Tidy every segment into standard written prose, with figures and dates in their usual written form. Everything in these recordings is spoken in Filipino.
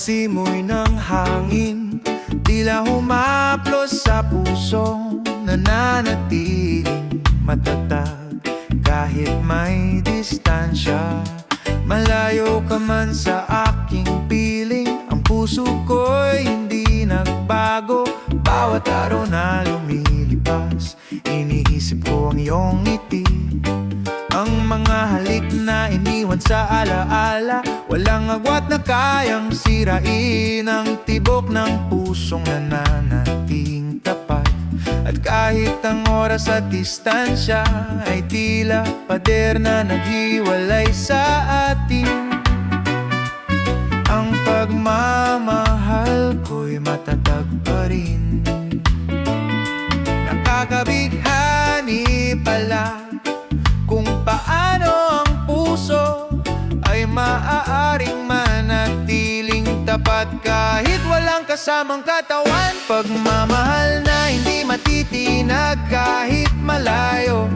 simoy ng hangin, tila humaplos sa pusong nananatiling matatag. Kahit may distansya, malayo ka man sa aking piling, ang puso ko'y hindi nagbago. Bawat araw na lumilipas, iniisip ko ang iyong ngiti. Ang mga halik na iniwan sa alaala, walang agwat na kayang sirain ang tibok ng pusong nananating tapat. At kahit ang oras at distansya ay tila pader na naghiwalay sa atin, ang pagmamahal ko'y matatag pa rin. Nakakabighani pala kung paano ang puso ay maaaring manatiling tapat kahit walang kasamang katawan. Pagmamahal na hindi matitinag kahit malayo,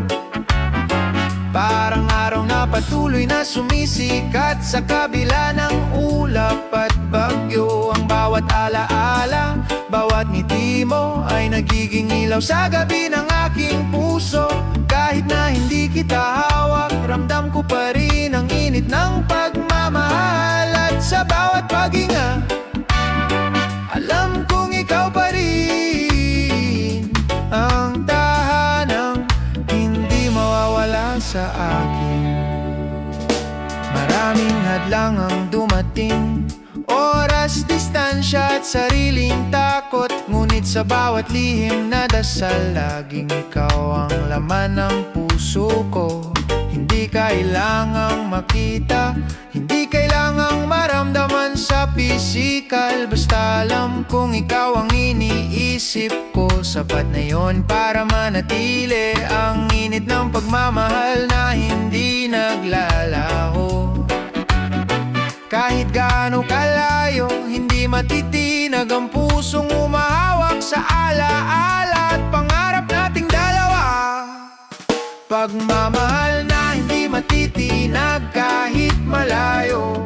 parang araw na patuloy na sumisikat sa kabila ng ulap at bagyo. Ang bawat alaala, bawat ngiti mo ay nagiging ilaw sa gabi ng aking puso. Kahit na hindi kita hawak, ramdam ko pa rin ang init ng pagmamahal. At sa bawat paghinga, alam kong ikaw pa rin ang tahanang hindi mawawala sa akin. Maraming hadlang ang dumating, oras, distansya at sariling takot. Ngunit sa bawat lihim na dasal, laging ikaw ang laman ng puso ko. Hindi kailangang makita, hindi kailangang maramdaman sa pisikal. Basta alam kong ikaw ang iniisip ko, sapat na yon para manatili ang init ng pagmamahal na hindi naglalaho. Kahit gaano kalayo, hindi matitinag ang pusong umahawak sa alaala at pangarap nating dalawa. Pagmamahal na hindi matitinag kahit malayo,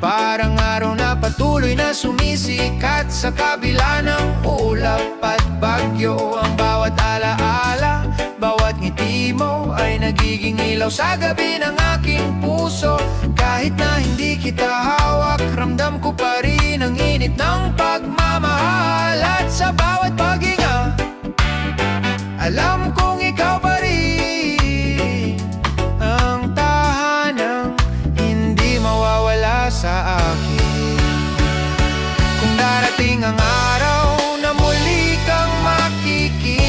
parang araw na patuloy na sumisikat sa kabila ng ulap at bagyo. Ang bawat alaala, bawat ngiti mo ay nagiging ilaw sa gabi ng aking puso. Kahit na hindi kita hawak, ramdam ko pa rin ang init ng pagmamahal. At sa bawat paghinga, alam kong ikaw pa rin ang tahanang hindi mawawala sa akin. Kung darating ang araw na muli kang makikita,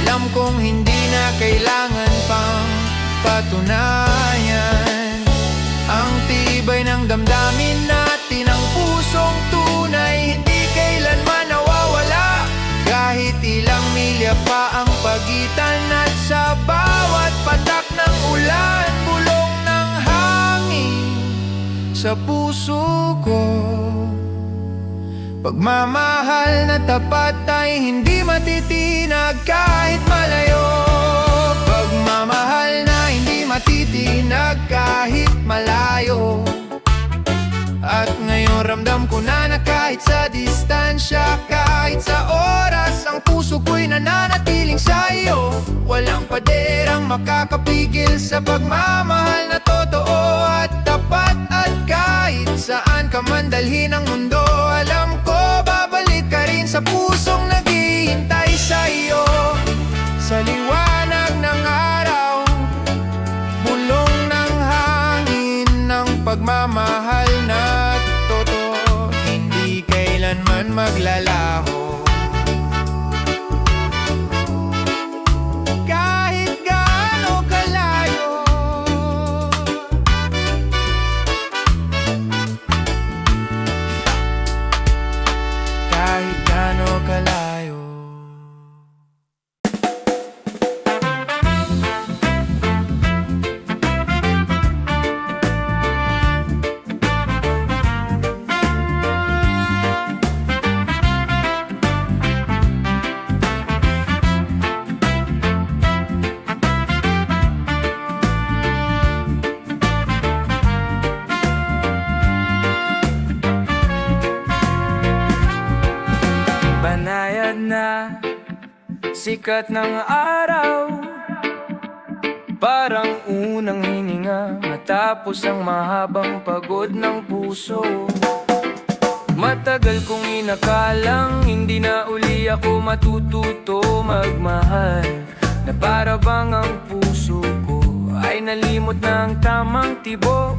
alam kong hindi na kailangan pang patunayan ang tibay ng damdamin natin. Ang pusong tunay hindi kailanman nawawala, kahit ilang milya pa ang pagitan. At sa bawat patak ng ulan, bulong ng hangin sa puso ko, pagmamahal na tapat ay hindi matitinag kahit malayo. Pagmamahal na hindi matitinag kahit malayo. At ngayon ramdam ko na kahit sa distansya, kahit sa oras, ang puso ko'y nananatiling sa iyo. Walang paderang makakapigil sa pagmamahal na totoo at tapat. At kahit saan ka man dalhin ang mundo, alam ko babalik ka rin sa pusong naghihintay sa iyo. Sa liwanag ng araw, bulong ng hangin ng pagmamahal na totoo, hindi kailanman maglalaho. Kahit gaano kalayo, kahit gaano kalayo. na sikat ng araw, parang unang hininga matapos ang mahabang pagod ng puso. Matagal kong inakalang hindi na uli ako matututo magmahal, na para bang ang puso ko ay nalimot na ang tamang tibok.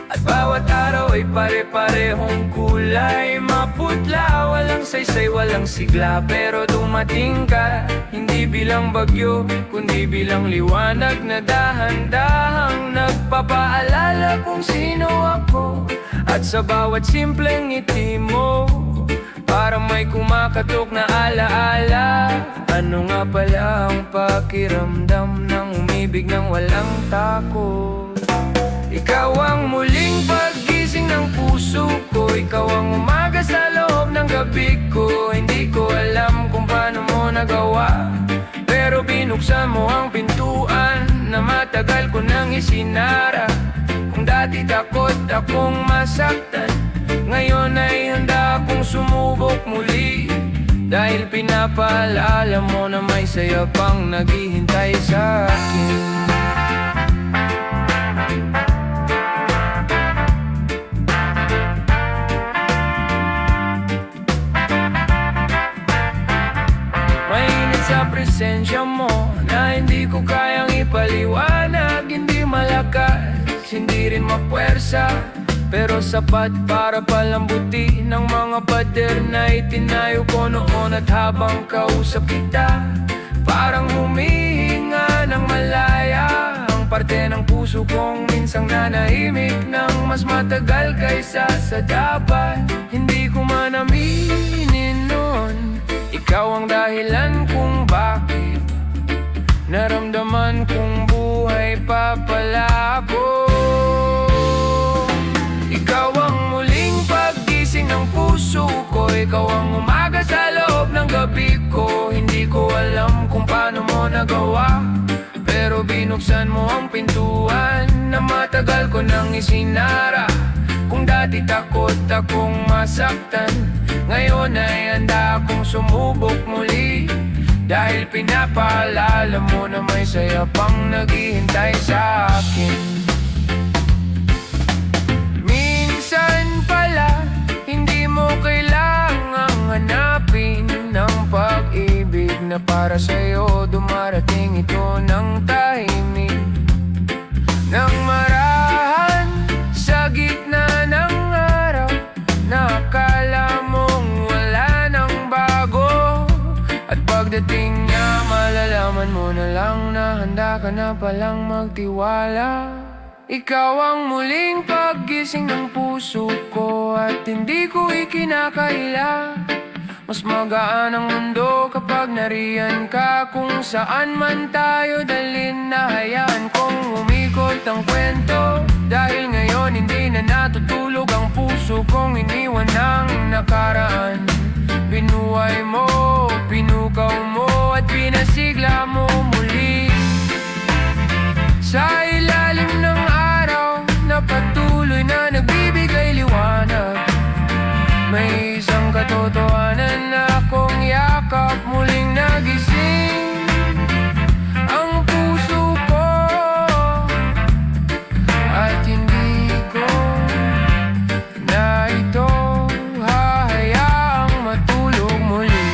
At bawat araw ay pare-parehong kulay maputla, walang saysay, walang sigla. Pero dumating ka, hindi bilang bagyo, kundi bilang liwanag na dahan-dahang nagpapaalala kung sino ako. At sa bawat simpleng ngiti mo, parang may kumakatok na alaala. Ano nga pala ang pakiramdam ng umibig ng walang takot? Ikaw ang muling paggising ng puso ko, ikaw ang umaga sa loob ng gabi ko. Hindi ko alam kung paano mo nagawa, pero binuksan mo ang pintuan na matagal ko nang isinara. Kung dati takot akong masaktan, ngayon ay handa akong sumubok muli, dahil pinapaalala mo na may saya pang naghihintay sa akin. Sa presensya mo na hindi ko kayang ipaliwanag, hindi malakas, hindi rin mapuwersa, pero sapat para palambuti ng mga pader na itinayo ko noon. At habang kausap kita, parang humihinga ng malaya ang parte ng puso kong minsang nanahimik ng mas matagal kaysa sa dapat. Hindi ko man aminin noon, ikaw ang dahilan kung bakit naramdaman kong buhay pa pala ako. Ikaw ang muling paggising ng puso ko, ikaw ang umaga sa loob ng gabi ko. Hindi ko alam kung paano mo nagawa, pero binuksan mo ang pintuan na matagal ko nang isinara. Kung dati takot akong masaktan, ngayon ay handa akong sumubok muli, dahil pinapaalala mo na may saya pang naghihintay sa akin. Minsan pala, hindi mo kailangang hanapin ng pag-ibig na para sa'yo dumarating ito ng tahimik, ng marahan sa gitna ng araw na akala mong wala nang bago. At pagdating niya, malalaman mo na lang na handa ka na palang magtiwala. Ikaw ang muling paggising ng puso ko, at hindi ko ikinakaila. Mas magaan ang mundo kapag nariyan ka. Kung saan man tayo dalhin, nahayaan kong umikot ang kwento, dahil ngayon hindi na natutulog ang puso kong iniwan ng nakaraan. Binuhay mo, pinukaw mo, at pinasigla mo muli sa ilalim ng araw na patuloy na nagbibigay liwanag. May isang katotohanan na akong yakap, muling nagising ang puso ko, at hindi ko na ito hahayaang matulog muli.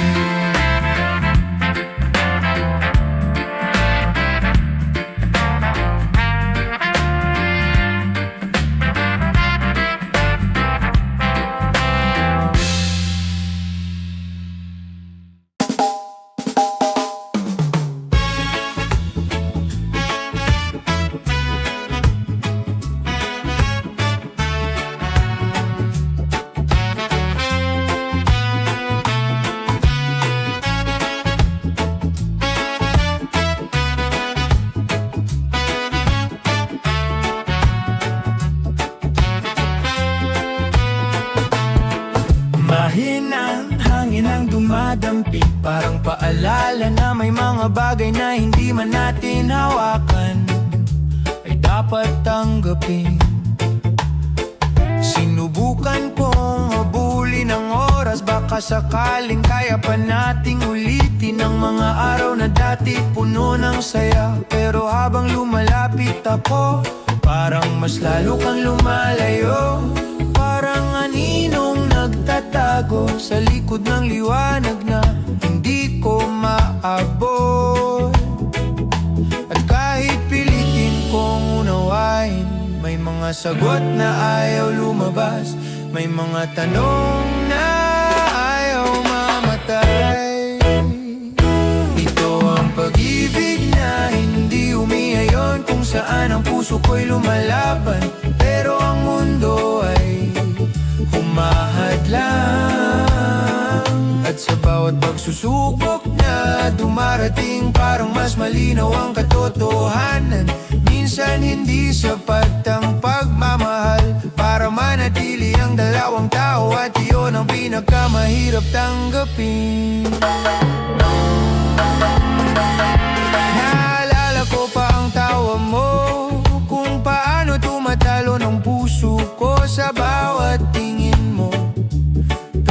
Mahinang hangin ang dumadampi, parang paalala na may mga bagay na hindi man natin hawakan ay dapat tanggapin. Sinubukan kong habulin ang oras, baka baka sakaling kaya pa nating ulitin ang mga araw na dati puno ng saya. Pero habang lumalapit ako, parang mas lalo kang lumalayo. Parang aninong nagtatago sa likod ng liwanag na hindi ko maabot. At kahit pilitin kong unawain, may mga sagot na ayaw lumabas. May mga tanong na ayaw mamatay. Ito ang pag-ibig na hindi umiayon, kung saan ang puso ko'y lumalaban, pero ang mundo ay humahadlang. At sa bawat pagsusubok na dumarating, parang mas malinaw ang katotohanan. Minsan hindi sapat ang pagmamahal para manatili ang dalawang tao, at iyon ang pinakamahirap tanggapin. Naalala ko pa ang tawa mo, kung paano tumatalo ng puso ko sa bawat tingin mo.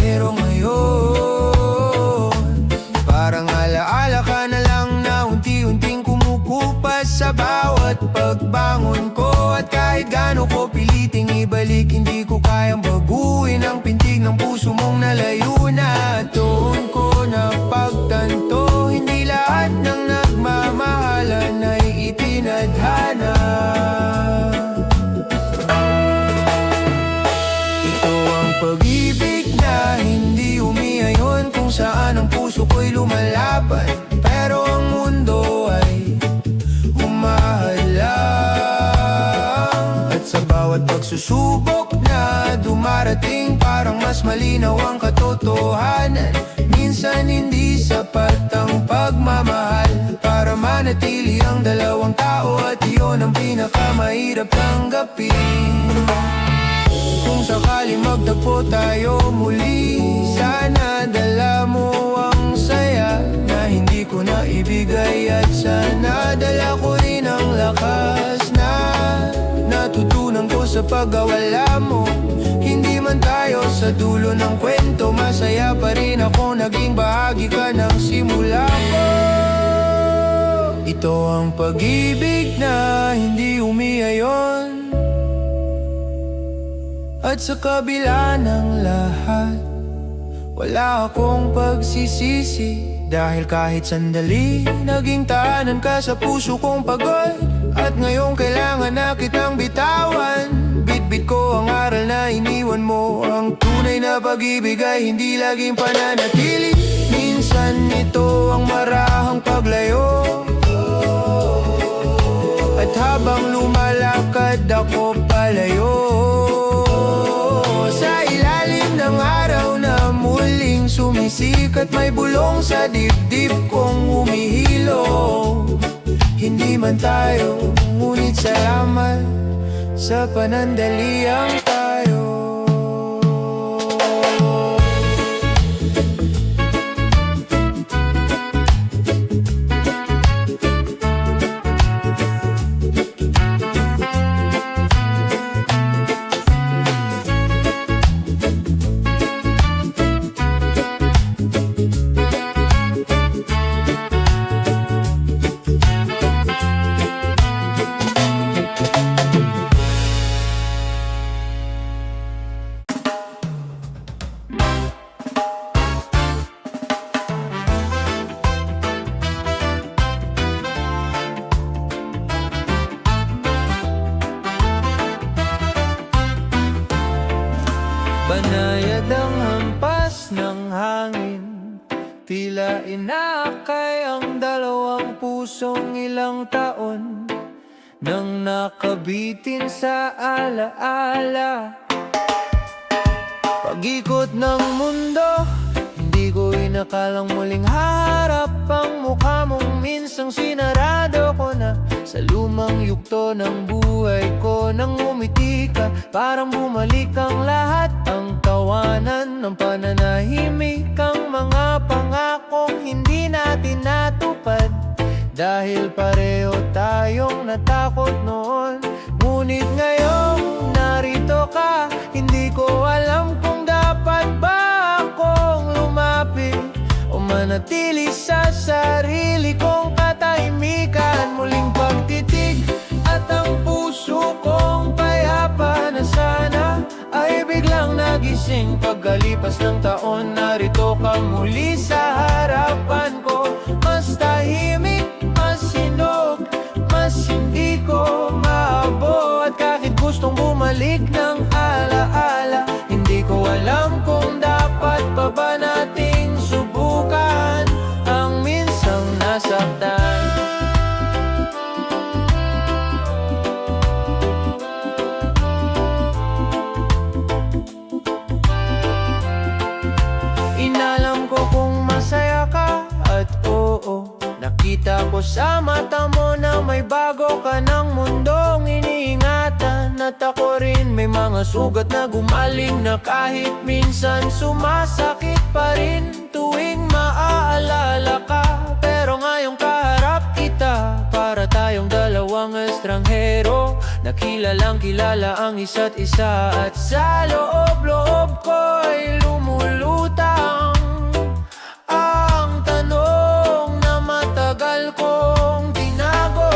Pero ngayon, parang alaala ka na lang na unti-unting kumukupas sa bawat pagbangon ko. At kahit gaano ko piliting ibalik, hindi ko kayang baguhin ang pintig ng puso mong nalayo na. Doon ko napagtanto, hindi lahat ng nagmamahalan ay itinadhana. Ito ang pag-ibig na hindi umiayon, kung saan ang puso ko'y lumalaban, pero ang mundo ay humahadlang. At sa bawat pagsusubok na dumarating, parang mas malinaw ang katotohanan. Minsan hindi sapat ang pagmamahal para manatili ang dalawang tao, at iyon ang pinakamahirap tanggapin. Kung sakali magtagpo tayo muli, sana dala mo ang saya na hindi ko na ibigay, at sana dala ko rin ang lakas na natutunan ko sa pagkawala mo. Hindi man tayo sa dulo ng kwento, masaya pa rin ako naging bahagi ka ng simula ko. Ito ang pag-ibig na hindi umiayon, at sa kabila ng lahat, wala akong pagsisisi. Dahil kahit sandali, naging tahanan ka sa puso kong pagod. At ngayong kailangan na kitang bitawan, bitbit ko ang aral na iniwan mo. Ang tunay na pag-ibig ay hindi laging pananatili. Minsan ito ang marahang paglayo, at habang lumalakad ako palayo, sa ilalim ng araw na muling sumisikat, may bulong sa dibdib kong humihilo. Hindi man tayo, ngunit salamat sa panandaliang tayo. Banayad ang hampas ng hangin, tila inaakay ang dalawang pusong ilang taon nang nakabitin sa alaala. Pag-ikot ng mundo, hindi ko inakalang muling harap ang mukha mong minsang sinarado ko na sa lumang yugto ng buhay ko. Nang umiti ka, parang bumalik ang lahat, ang tawanan ng pananahimik, ang mga pangakong hindi natin natupad. Dahil pareho tayong natakot noon, ngunit ngayong narito ka, hindi ko alam kung dapat ba akong manatili sa sarili kong katahimikan. Muling pagtitig at ang puso kong payapa na sana ay biglang nagising. Pagkalipas ng taon, narito ka muli sa harapan ko. Mas tahimik, mas hinog, mas hindi ko maabo. At kahit gustong bumalik ng alaala, hindi ko alam kung dapat pa ba nating subukan ang minsang nasaktan. Inalam ko kung masaya ka at oo, nakita ko sa mata mo na may bago ka ng mundong iniingatan. At ako rin may mga sugat na gumaling na kahit minsan sumasakit pa rin tuwing maaalala ka. Pero ngayong kaharap kita, para tayong dalawang estranghero, nakilalang kilala ang isa't isa. At sa loob-loob ko'y lumulutang ang tanong na matagal kong tinago.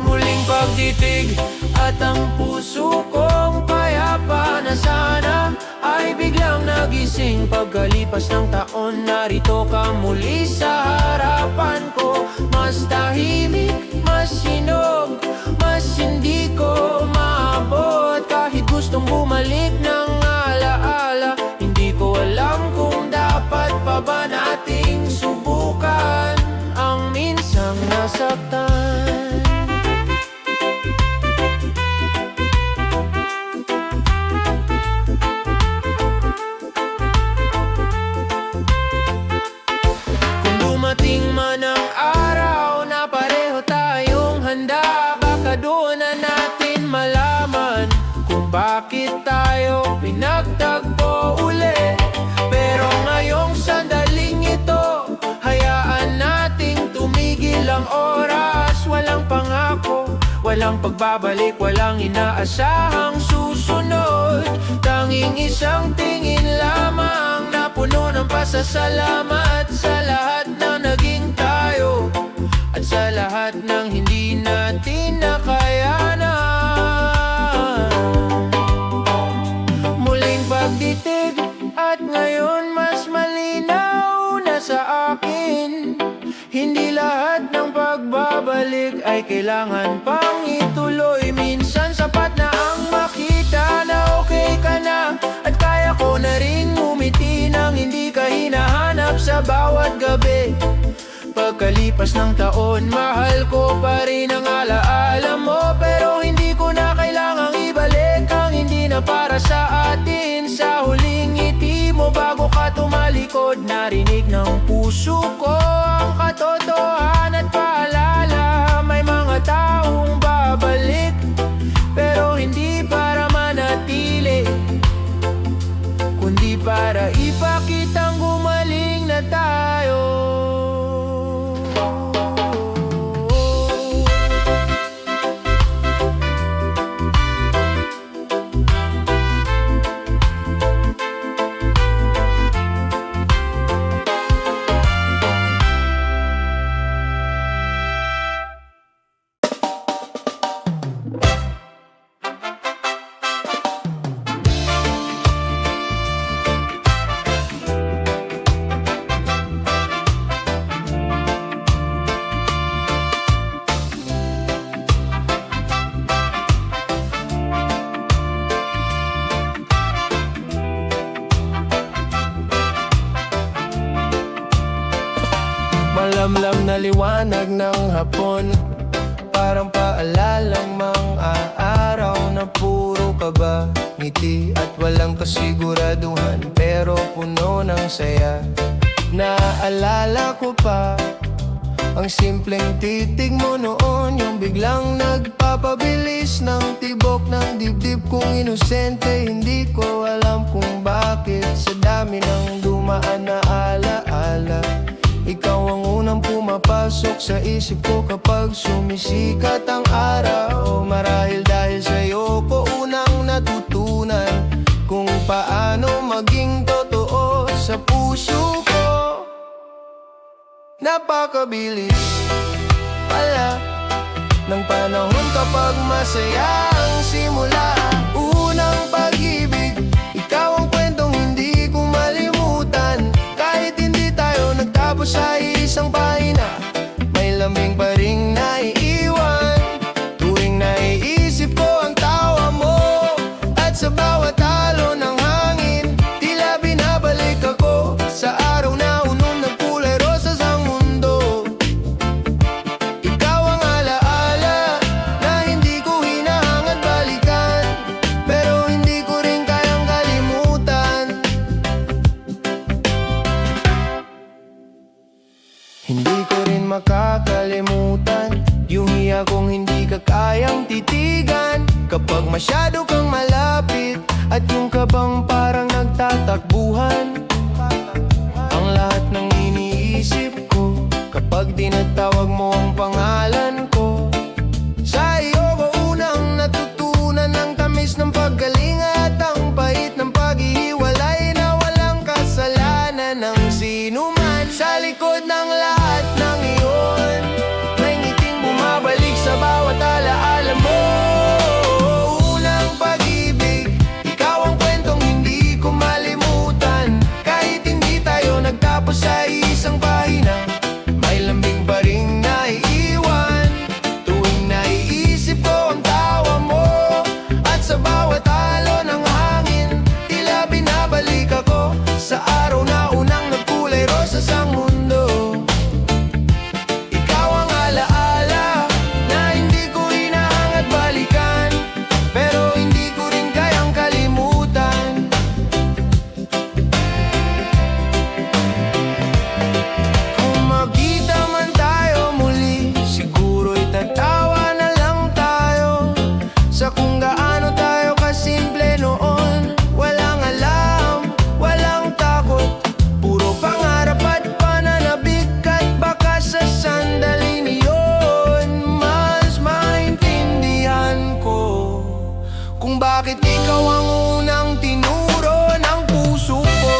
Muling pagtitig at ang puso kong payapa na sana ay biglang nagising. Pagkalipas ng taon, narito ka muli sa harapan ko. Mas tahimik, mas hinog, mas hindi ko maabot. Kahit gustong bumalik ng alaala, hindi ko alam kung dapat pa ba nating subukan ang minsang nasaktan. Kung dumating man ang araw na pareho tayong handa, baka doon na natin malaman kung bakit tayo pinagtagpo uli. Pero ngayong sandaling ito, hayaan nating tumigil ang oras. Walang pangako, walang pagbabalik, walang inaasahang susunod. Tanging isang tingin lamang na puno ng pasasalamat sa lahat ng naging tayo at sa lahat ng hindi natin nakayanan. Muling pagtitig at ngayon mas malinaw na sa akin, hindi lahat ng pagbabalik ay kailangan pang ituloy. Minsan sapat na ang makita na okay ka na, at kaya ko na ring umiti nang hindi ka hinahanap sa bawat gabi. Pagkalipas ng taon, mahal ko pa rin ang alaala mo. Pero hindi ko na kailangang ibalik ang hindi na para sa atin. Sa huling ngiti mo bago ka tumalikod, narinig ng puso ko ang katotohanan at paalala. May mga taong babalik, pero hindi para manatili, kundi para ipakitang gumaling na tayo. Malamlam na liwanag ng hapon, parang paalalang mga araw na puro kaba, ngiti at walang kasiguraduhan, pero puno ng saya. Naalala ko pa ang simpleng titig mo noon, yung biglang nagpapabilis ng tibok ng dibdib kong inosente. Hindi ko alam kung bakit sa dami ng dumaan na alaala, ikaw ang unang pumapasok sa isip ko kapag sumisikat ang araw. Marahil dahil sa'yo ko unang natutunan kung paano maging totoo sa puso ko. Napakabilis pala ng panahon kapag masaya ang simula. Unang pag-ibig, ikaw ang kwentong hindi ko malimutan. Kahit hindi tayo nagtapos sa isang pahina, may lambing pa ring naiiwan. Tuwing naiisip ko ang tawa mo, at sa bawat halo ng hangin, tila binabalik ako sa araw na unong nagkulay rosas ang mundo. Ikaw ang alaala na hindi ko hinahangad balikan, pero hindi ko rin kayang kalimutan. Hindi ko rin makakalimutan yung hiya kong hindi ka kayang titigan kapag masyado kang malapit, at yung kabang parang nagtatakbuhan. Ang lahat ng iniisip ko kapag tinatawag mo ang pangalan ko. Sa iyo ko unang natutunan ang tamis ng paggaling at ang pait ng paghihiwalay na walang kasalanan ng sinuman. Sa likod ng lahat ng iyon, may ngiting bumabalik sa bawat alaala mo. Unang pag-ibig, ikaw ang kwentong hindi ko malimutan. Kahit hindi tayo nagtapos sa isang pahina, may lambing pa ring naiiwan. Tuwing naiisip ko ang tawa mo, at sa bawat halo ng hangin, tila binabalik ako sa araw na unang nagkulay rosas ang mundo. Ikaw ang alaala na hindi ko hinahangad balikan, pero hindi ko rin kayang kalimutan. Kung magkita man tayo muli, siguro'y tatawa na lang tayo sa kung gaano tayo kasimple noon. Walang alam, walang takot, puro pangarap at pananabik. At baka sa sandaling iyon, mas maintindihan ko kung bakit ikaw ang unang tinuro ng puso ko.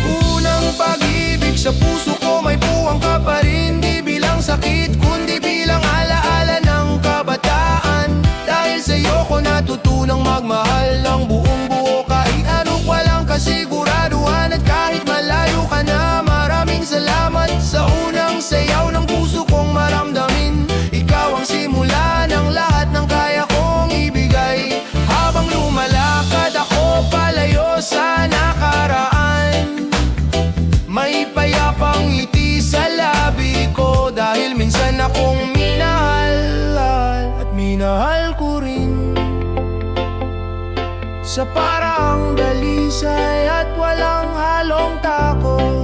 Unang pag-ibig, sa puso ko may puwang ka pa rin. Di bilang sakit, kundi bilang alaala ng kabataan. Dahil sa'yo ko natutunang magmahal ng buong buo, kahit anong walang kasiguraduhan. At kahit malayo ka na, maraming salamat sa unang sayaw ng puso kong maramdamin. Ikaw ang simula ng lahat ng kaya kong ibigay. Habang lumalakad ako palayo sa nakaraan, may payapang ngiti sa labi ko, dahil minsan akong minahal at minahal ko rin sa parang dalisay at walang halong takot.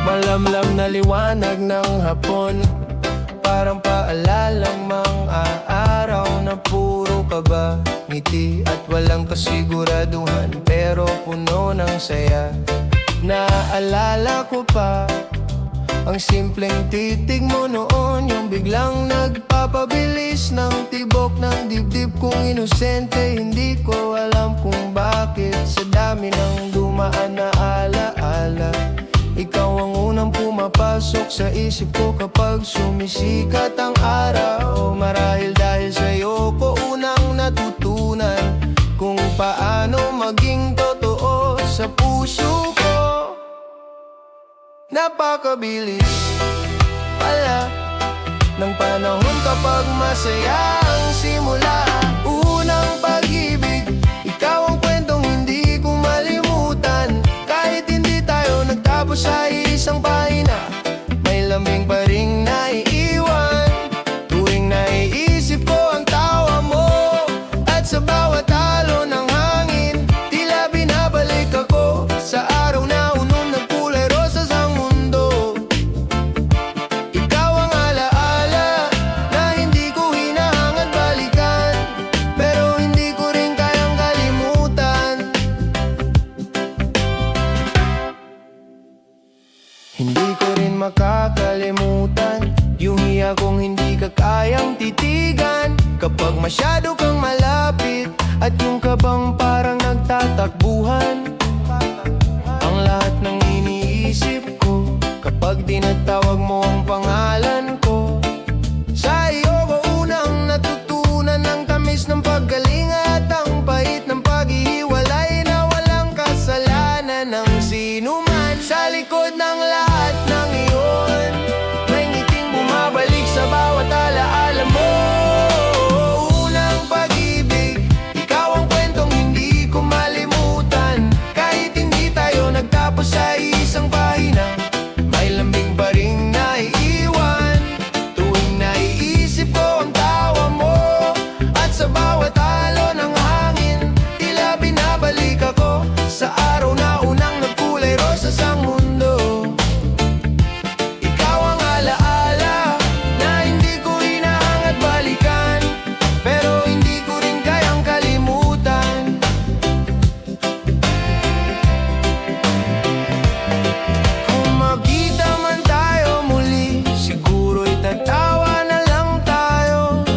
Malamlam na liwanag ng hapon, parang paalalang mga araw na puro kaba, ngiti at walang kasiguraduhan, pero puno ng saya. Naaalala ko pa ang simpleng titig mo noon, yung biglang nagpapabilis ng tibok ng dibdib kong inosente. Hindi ko alam kung bakit sa dami ng dumaan na alaala, ikaw ang unang pumapasok sa isip ko kapag sumisikat ang araw. Marahil dahil sa'yo ko una napakabilis pala ng panahon kapag masaya ang simula. Unang pag-ibig, ikaw ang kwentong hindi ko malimutan. Kahit hindi tayo nagtapos sa isang pahina, may lambing pa ring naiiwan. Tuwing naiisip ko ang tawa mo, at sa bawat halo ng hangin, tila binabalik ako sa araw na unong nagkulay rosas ang mundo. Ikaw ang alaala na hindi ko hinahangad balikan, pero hindi ko rin kayang kalimutan. Hindi ko rin makakalimutan yung hiya kong hindi ka kayang titigan kapag masyado kang malapit, at yung kabang parang nagtatakbuhan. Ang lahat ng iniisip ko kapag tinatawag mo ang pangalan ko. Sa iyo ko unang natutunan ang tamis ng paggaling at ang pait ng paghihiwalay na walang kasalanan ng sinuman. Sa likod ng lahat ng iyon, may ngiting bumabalik sa bawat alaala mo. Unang pag-ibig, ikaw ang kwentong hindi ko malimutan. Kahit hindi tayo nagtapos sa isang pahina, may lambing pa ring naiiwan. Tuwing naiisip ko ang tawa mo, at sa bawat halo ng hangin, tila binabalik ako sa araw na unang nagkulay rosas ang mundo. Ikaw ang alaala na hindi ko hinahangad balikan, pero hindi ko rin kayang kalimutan. Kung magkita man tayo muli, siguro'y tatawa na lang tayo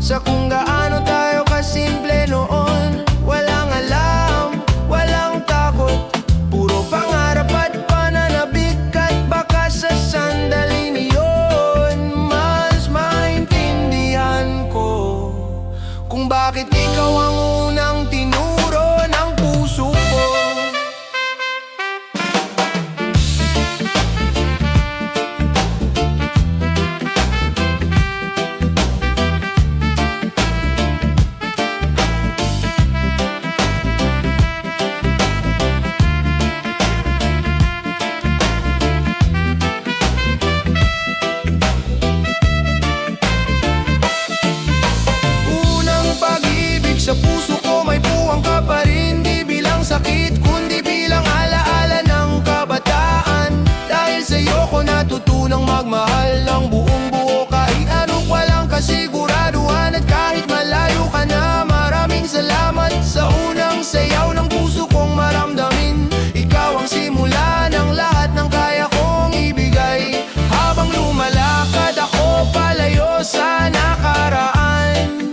sa kung gaano tayo kasimple noon. Walang alam, walang takot, puro pangarap at pananabik. At baka sa sandaling iyon, mas maintindihan ko kung bakit ikaw ang unang tinuro ng puso ko. Unang pag-ibig, sa puso ko may puwang ka pa rin. Di bilang sakit, kundi bilang alaala ng kabataan. Dahil sa'yo ko natutunang magmahal ng buong buo, kahit anong walang kasiguraduhan. At kahit malayo ka na, maraming salamat sa unang sayaw ng puso kong maramdamin. Ikaw ang simula ng lahat ng kaya kong ibigay. Habang lumalakad ako palayo sa nakaraan,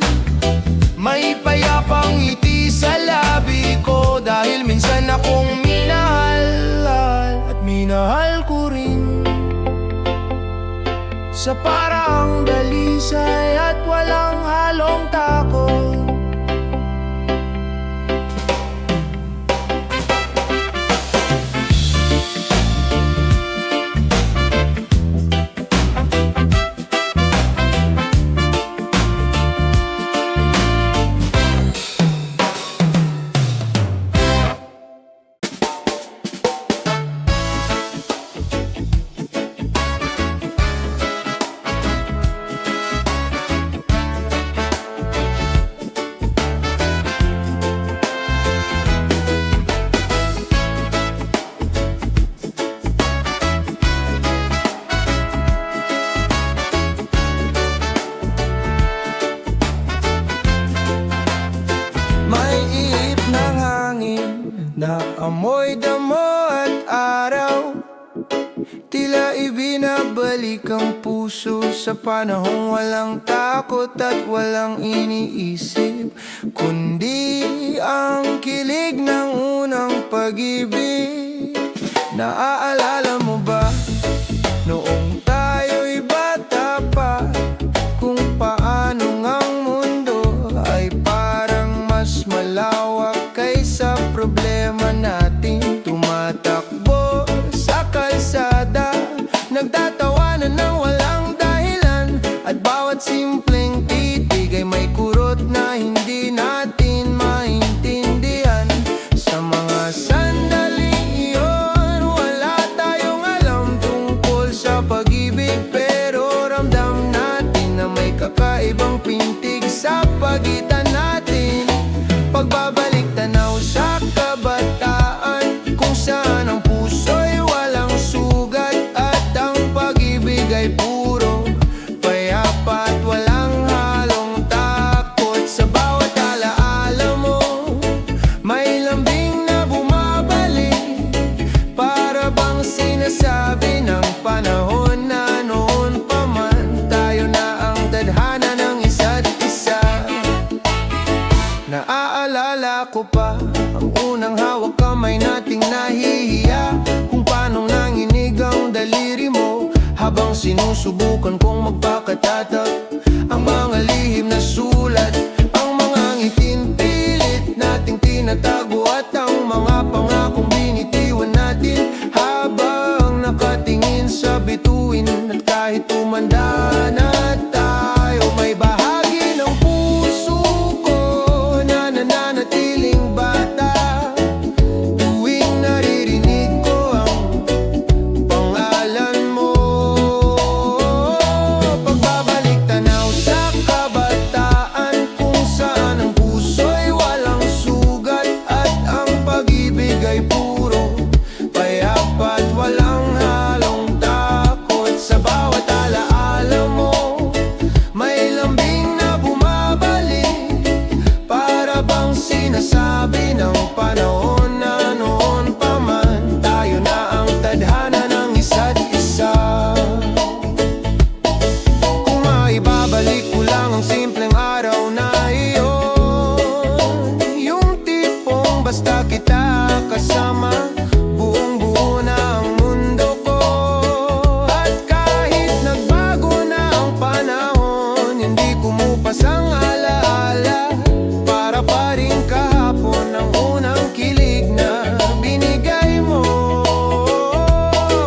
may payapang ngiti sa labi ko, dahil minsan akong minahal at minahal ko rin. Sa parang dalisay at walang halong takot. May ihip ng hangin na amoy damo at araw, tila ibinabalik ang puso sa panahong walang takot at walang iniisip, kundi ang kilig ng unang pag-ibig. Naaalala mo ba noong tayo'y bata pa, kung paano ngang mundo ay parang mas malawak kaysa problema natin. Tumatakbo sa kalsada, At bawat simpleng titig ay may kurot na hindi natin maintindihan. Sa mga sandaling iyon, wala tayong alam tungkol sa pag-ibig, pero ramdam natin na may kakaibang pintig sa pagitan natin. Pagbabalik tanaw sa kabataan, kung saan ang puso'y walang sugat at ang pag-ibig ay puro payapa at walang halong takot. Sa bawat alaala mo, may lambing na bumabalik, para bang sinasabi ng panahon na noon pa man tayo na ang tadhana ng isa't isa. Naaalala ko pa ang unang hawak kamay nating nahihiya, kung paano nanginig ang daliri mo habang sinusubukan kong magpakatatak. Ang mga lihim na sulat, ang mga ngiting pilit nating tinatago, at ang mga pangakong binitiwan natin habang nakatingin sa bituin. At kahit tumanda na tayo, may bahagi ng puso ko na nananatiling bata tuwing naririnig ko ang pangalan mo. Pagbabalik tanaw sa kabataan, kung saan ang puso'y walang sugat at ang pag-ibig ay puro payapa at walang halong takot. Sa bawat alaala mo, may lambing na bumabalik, para bang sinasabi ng panahon na noon pa man tayo na ang tadhana ng isa't isa. Kung maibabalik ko lang ang simpleng araw na iyon, yung tipong basta kita kasama, buong buo na ang mundo ko. At kahit nagbago na ang panahon, hindi kumupas ang alaala, para pa rin kahapon ang unang kilig na binigay mo.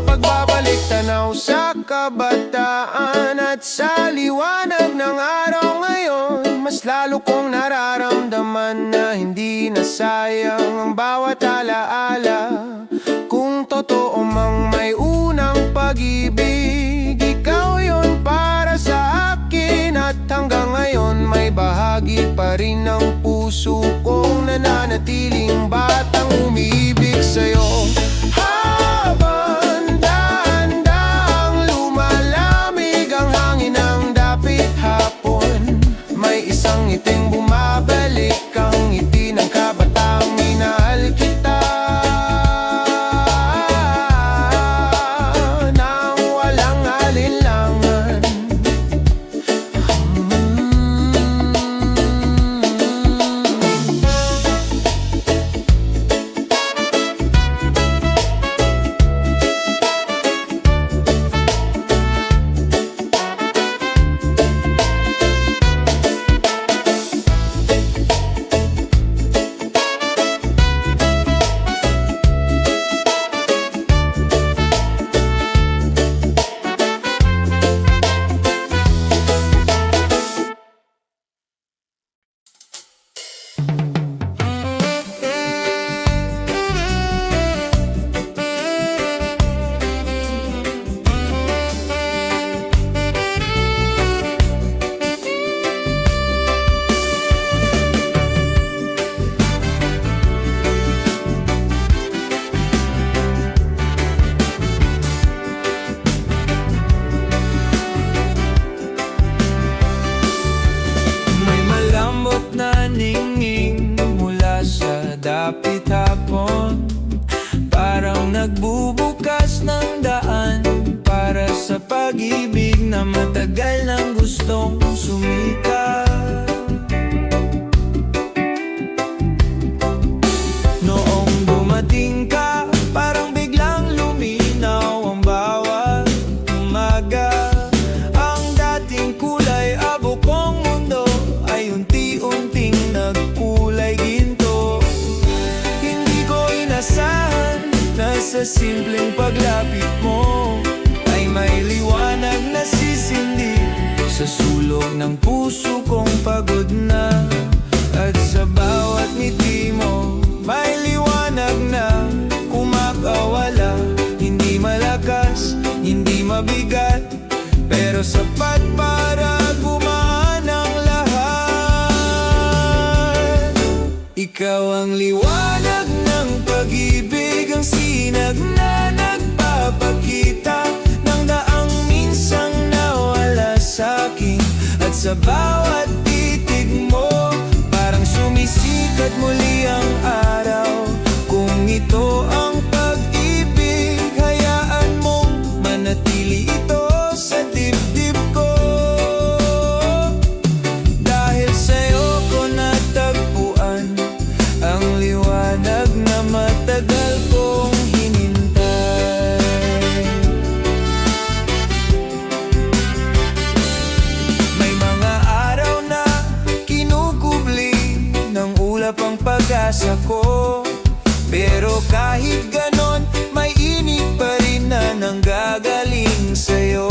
Pagbabalik tanaw sa kabataan at sa liwanag ng araw ngayon, mas lalo kong nararamdaman na hindi na sayang ang bawat alaala. Kung totoo mang may unang pag-ibig, ikaw yon para sa akin, at hanggang ngayon may bahagi pa rin ng puso kong nananatiling batang umiibig sa'yo. Habang dahan-dahang lumalamig ang hangin ng dapit hapon, may isang ngiting bumabalik, ang ngiti ng kabataang minahal kita, nang walang alinlangan. May malambot na ningning mula sa dapit hapon, parang nagbubukas ng daan para sa pag-ibig na matagal nang gustong sumikat. Noong dumating ka, parang biglang luminaw ang bawat umaga. Ang dating kulay abo kong mundo ay unti-unting nagkulay ginto. Hindi ko inasahan na sa simpleng paglapit mo ay may liwanag na sisindi Sa sulok ng puso kong pagod na, at sa bawat ngiti mo may liwanag na kumakawala. Hindi malakas, hindi mabigat, pero sapat para gumaan ang lahat. Ikaw ang liwanag ng pag-ibig, ang sinag na nagpapakita ng daang minsang nawala sa'kin. At sa bawat titig mo, parang sumisikat muli ang araw. Kung ito ang pag-ibig, hayaan mong manatili ito sa dibdib ko. Dahil sa'yo ko natagpuan ang liwanag na matagal kong hinintay. May mga araw na kinukubli ng ulap ang pag-asa ko, pero kahit ganon, may init pa rin na nanggagaling sa'yo.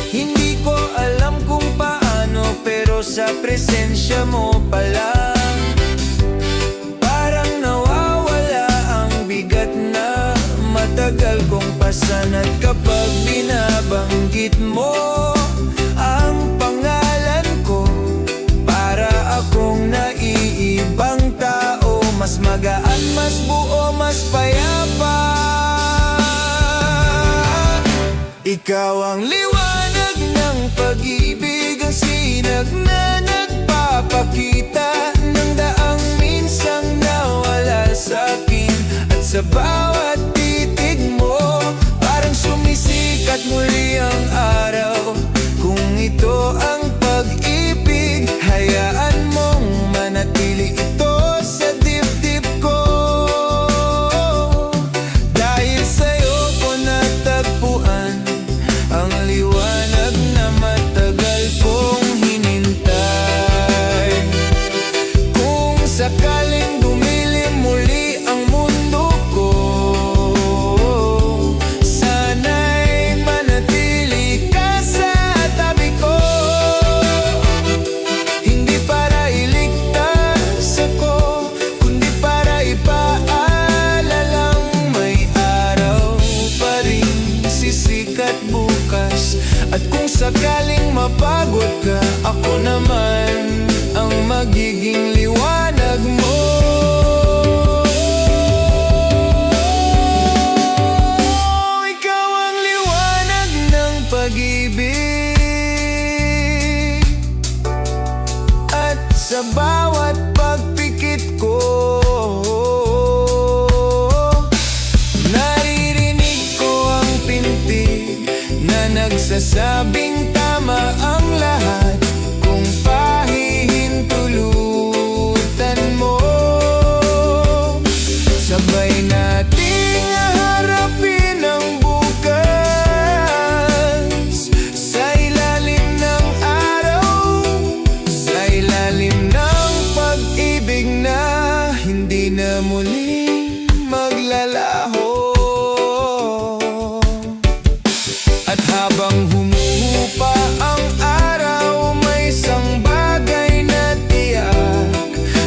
Hindi ko alam kung paano, pero sa presensya mo palang parang nawawala ang bigat na matagal kong pasan. At kapag binabanggit mo ang pangalan ko, para akong naiibang tao. Mas magaan, mas buo, mas payapa. Ikaw ang liwanag ng pag-ibig, ang sinag na nagpapakita ng daang minsang nawala sa'kin. At sa bawat titig mo, parang sumisikat muli ang araw. Kung ito ang pag-ibig, hayaan mong manatili ito sa dibdib ko. Dahil sa'yo ko natagpuan ang liwanag na matagal kong hinintay. Kung sakaling dumilim muli ang mundo ko, sana'y manatili ka sa tabi ko. Hindi para iligtas ako, kundi para ipaalalang may araw pa rin sisikat bukas. At kung sakaling mapagod ka, ako naman ang magiging liwanag mo. Ikaw ang liwanag ng pag-ibig, at sa bawat pagpikit ko, naririnig ko ang pintig na nagsasabing tama ang lahat. Kung pahihintulutan mo, sabay nating harapin ang bukas. Sa ilalim ng araw, sa ilalim ng pag-ibig na hindi na muling maglalaho. At habang humuhupa ang araw, may isang bagay na tiyak.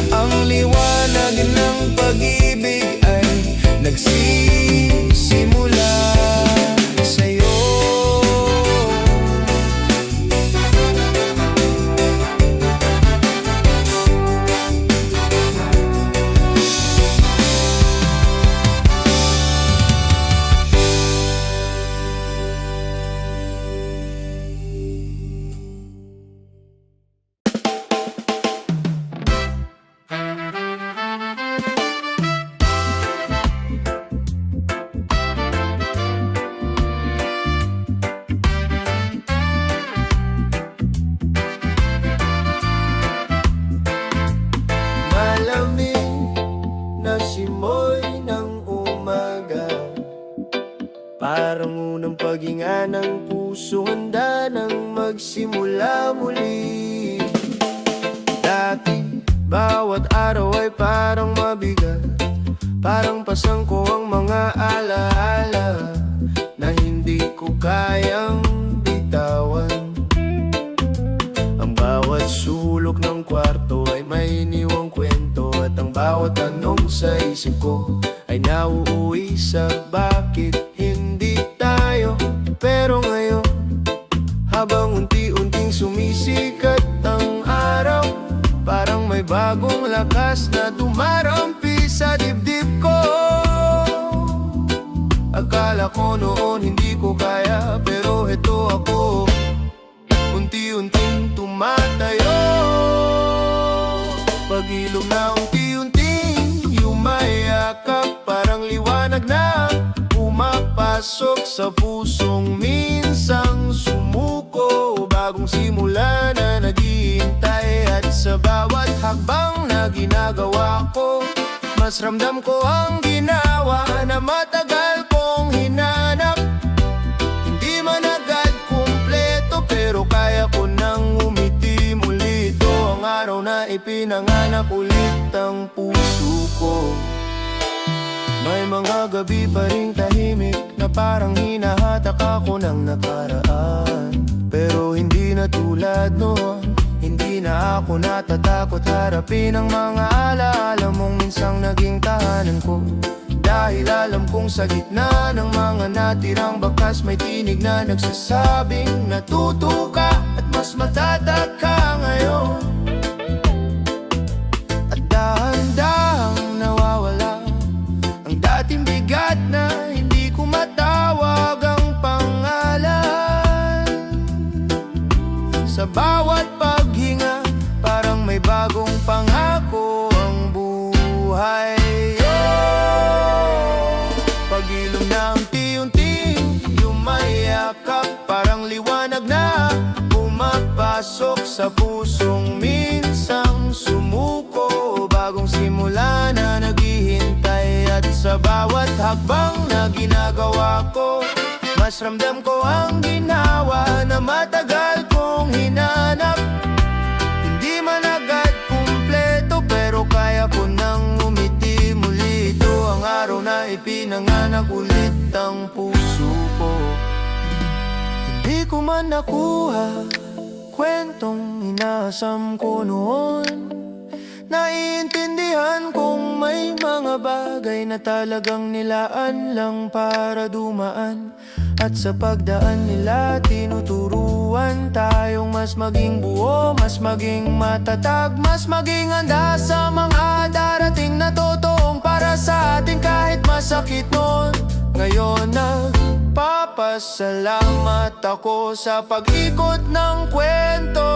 Ang liwanag ng pag-ibig ay nagsisimula sa'yo. Parang unang paghinga ng puso, handa nang magsimula muli. Dati, bawat araw ay parang mabigat, parang pasangko ang mga alaala na hindi ko kayang bitawan. sa isip ko ay nauuwi sa bakit hindi tayo. Pero ngayon, habang unti-unting sumisikat ang araw, parang may bagong lakas na dumarampi sa dibdib ko. Akala ko noon hindi ko kaya, pero heto ako, unti-unting tumatayo. Pag-ilog na unti-unting yumayakap, parang liwanag na pumapasok sa pusong minsang sumuko. Bagong simula na naghihintay, at sa bawat hakbang na ginagawa ko, mas ramdam ko ang ginawa na matagal kong hinanap. Hindi man agad kumpleto, pero kaya ko nang umiti muli. Ito ang araw na ipinanganak ulit ang puso ko. May mga gabi pa ring tahimik na parang hinahatak ako ng nakaraan. Pero hindi na tulad noon, hindi na ako natatakot harapin ang mga alaala mong minsang naging tahanan ko. Dahil alam kong sa gitna ng mga natirang bakas, may tinig na nagsasabing natuto ka at mas matatak ka ngayon. At dahan-dahang nawawala ang dating bigat na hindi ko matawag ang pangalan. Sa bawat paghinga, parang may bagong pangako ang buhay. Pag-ilog na unti-unting yumayakap, parang liwanag na pumapasok sa pusong minsang sumuko. Bagong simula na naghihintay, at sa bawat hakbang na ginagawa ko, mas ramdam ko ang ginawa na matagal kong hinanap. Hindi man agad kumpleto, pero kaya ko nang umiti muli. Ito ang araw na ipinanganak ulit ang puso ko. Hindi ko man nakuha kwentong inaasam ko noon. Naiintindihan kong may mga bagay na talagang nilaan lang para dumaan, at sa pagdaan nila tinuturuan tayong mas maging buo, mas maging matatag, mas maging handa sa mga darating na totoong para sa atin kahit masakit noon. Ngayon nagpapasalamat ako sa pag-ikot ng kwento.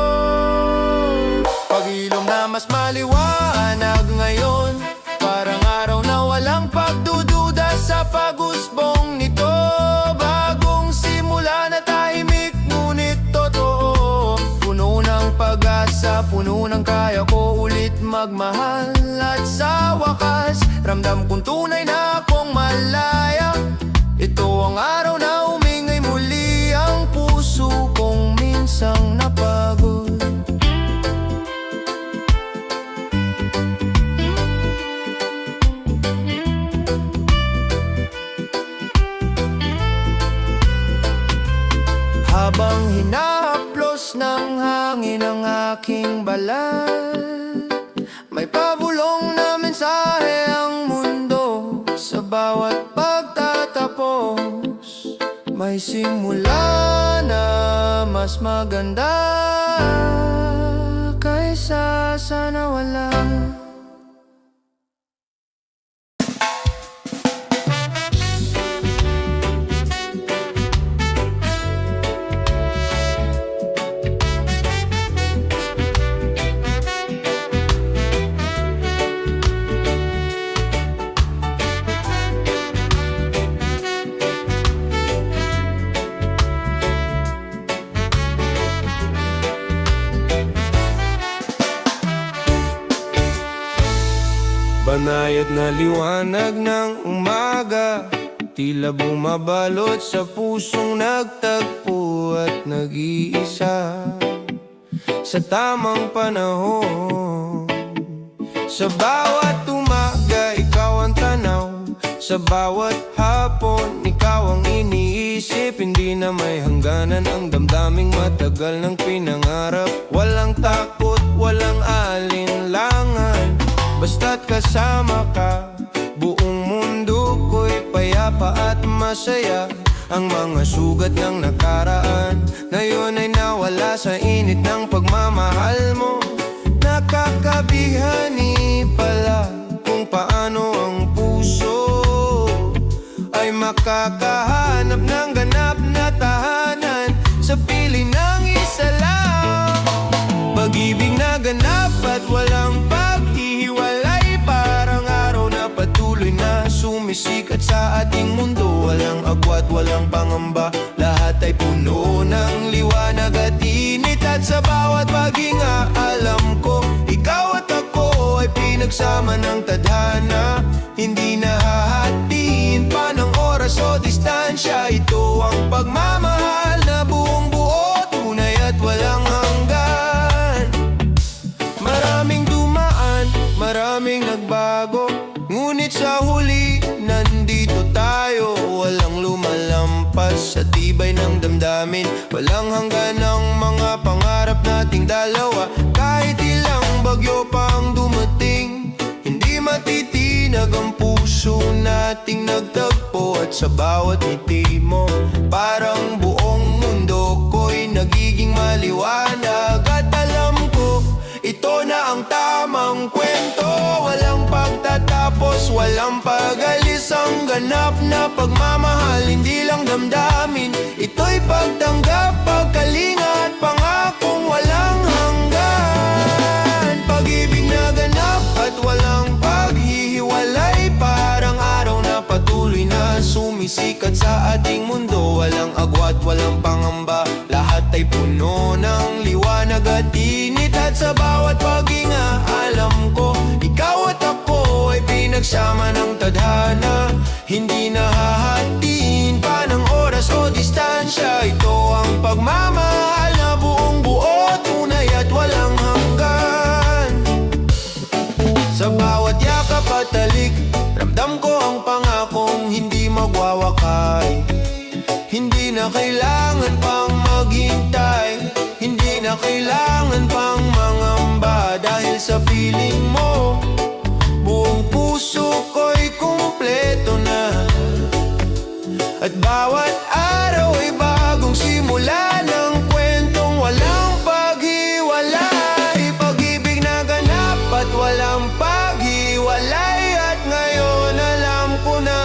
Pag-ilom na mas maliwanag ngayon, parang araw na walang pagdududa sa pag-usbong nito. Bagong simula na tahimik ngunit totoo, puno ng pag-asa, puno ng kaya ko ulit magmahal. At sa wakas, ramdam kong tunay na akong malaya. Ito ang araw na umingay muli ang puso kong minsang napagod. Habang hinahaplos ng hangin ang aking balat, may pabulong na mensahe ang mundo. Sa bawat pagtatapos, may simula na mas maganda kaysa sa nawala. Banayad na liwanag ng umaga, tila bumabalot sa pusong nagtagpo at nag-iisa. Sa tamang panahon, sa bawat umaga ikaw ang tanaw, sa bawat hapon ikaw ang iniisip. Hindi na may hangganan ang damdaming matagal ng pinangarap. Walang takot, walang alinlangan, basta't kasama ka. masaya ang mga sugat ng nakaraan. Ngayon ay nawala sa init ng pagmamahal mo. Nakakabihani pala kung paano ang puso ay makakahanap ng ganap na tahanan sa piling ng isa lang. Pag-ibig na ganap at walang paghihiwalay, parang araw na patuloy na sumisikat sa ating mundo. Walang agwat, walang pangamba, lahat ay puno ng liwanag at init. At sa bawat paghinga, alam ko, ikaw at ako ay pinagsama ng tadhana. Hindi nahahatiin pa ng oras o distansya. Ito ang pagmamahal na buong buo, tunay at walang hanggan. Maraming dumaan, maraming nagbago, ngunit sa huli, nandito tayo. Walang lumalampas sa tibay ng damdamin, walang hanggan ng mga pangarap nating dalawa. Kahit ilang bagyo pang dumating, hindi matitinag ang puso nating nagtagpo. At sa bawat ngiti mo, parang buong mundo ko'y nagiging maliwanag. At alam ko, ito na ang tamang kwento. Walang pagtatapos, walang pag-alis, ang ganap na pagmamahal, hindi lang damdamin. Ito'y pagtanggap, pagkalinga at pangakong walang hanggan. Pag-ibig na ganap at walang paghihiwalay, parang araw na patuloy na sumisikat sa ating mundo. Walang agwat, walang pangamba, lahat ay puno ng liwanag at init. At sa bawat paghinga, alam ko, ikaw at ako ay pinagsama ng tadhana. Hindi nahahatiin pa ng oras o distansya. Ito ang pagmamahal na buong buo, tunay at walang hanggan. Sa bawat yakap at talik, ramdam ko ang pangakong hindi magwawakay. Hindi na kailangan pang maghintay, hindi na kailangan pang mangamba. Dahil sa piling mo, buong puso ko'y kumpleto na. At bawat araw ay bagong simula ng kwentong walang paghiwalay. Pag-ibig na ganap at walang paghiwalay. At ngayon alam ko na,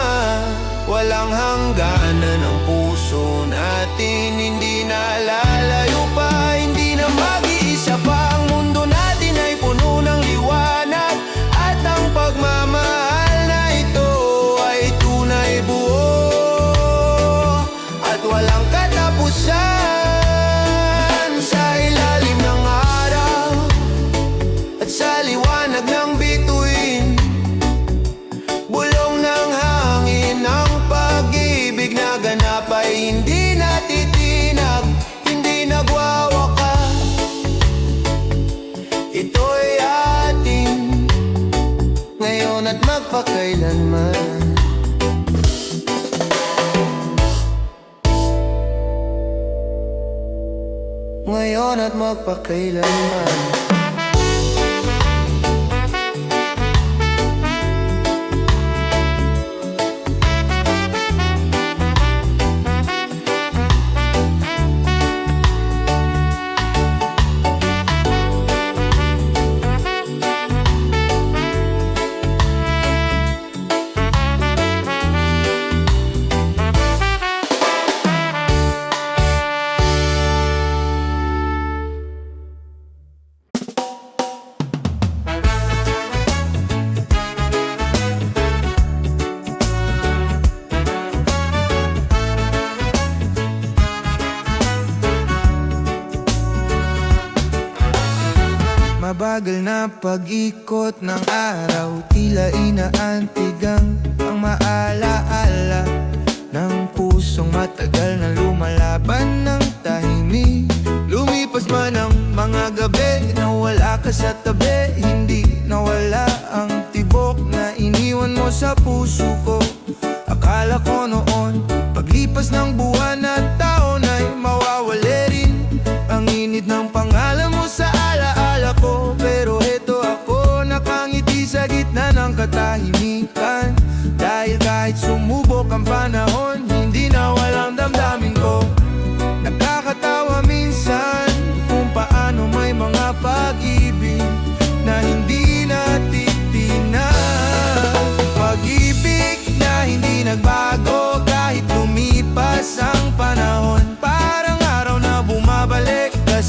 walang hangganan ang puso natin. Hindi na lalayo pa, hindi na mag-iisa pa. Ang mundo natin ay puno ng liwanag, at ang pagmamahal na ito ay tunay, buo at walang katapusan. Sa ilalim ng araw at sa liwanag ng bituin, bulong ng hangin, ang pag-ibig na ganap ay hindi natitinag, hindi nagwawakas. Ito'y ating ngayon at magpakailanman. Ngayon at magpakailanman. Mabagal na pag-ikot ng araw, tila inaantigang ang maalaala ng pusong matagal na lumalaban ng tahimik. Lumipas man ang mga gabi na wala ka sa tabi, hindi nawala ang tibok na iniwan mo sa puso ko. Akala ko noon, paglipas ng buwan at taon ay mawawala rin ang init ng pangalan mo sa alaala ko. Pero heto ako, nakangiti sa gitna ng katahimikan, dahil kahit sumubok ang panahon,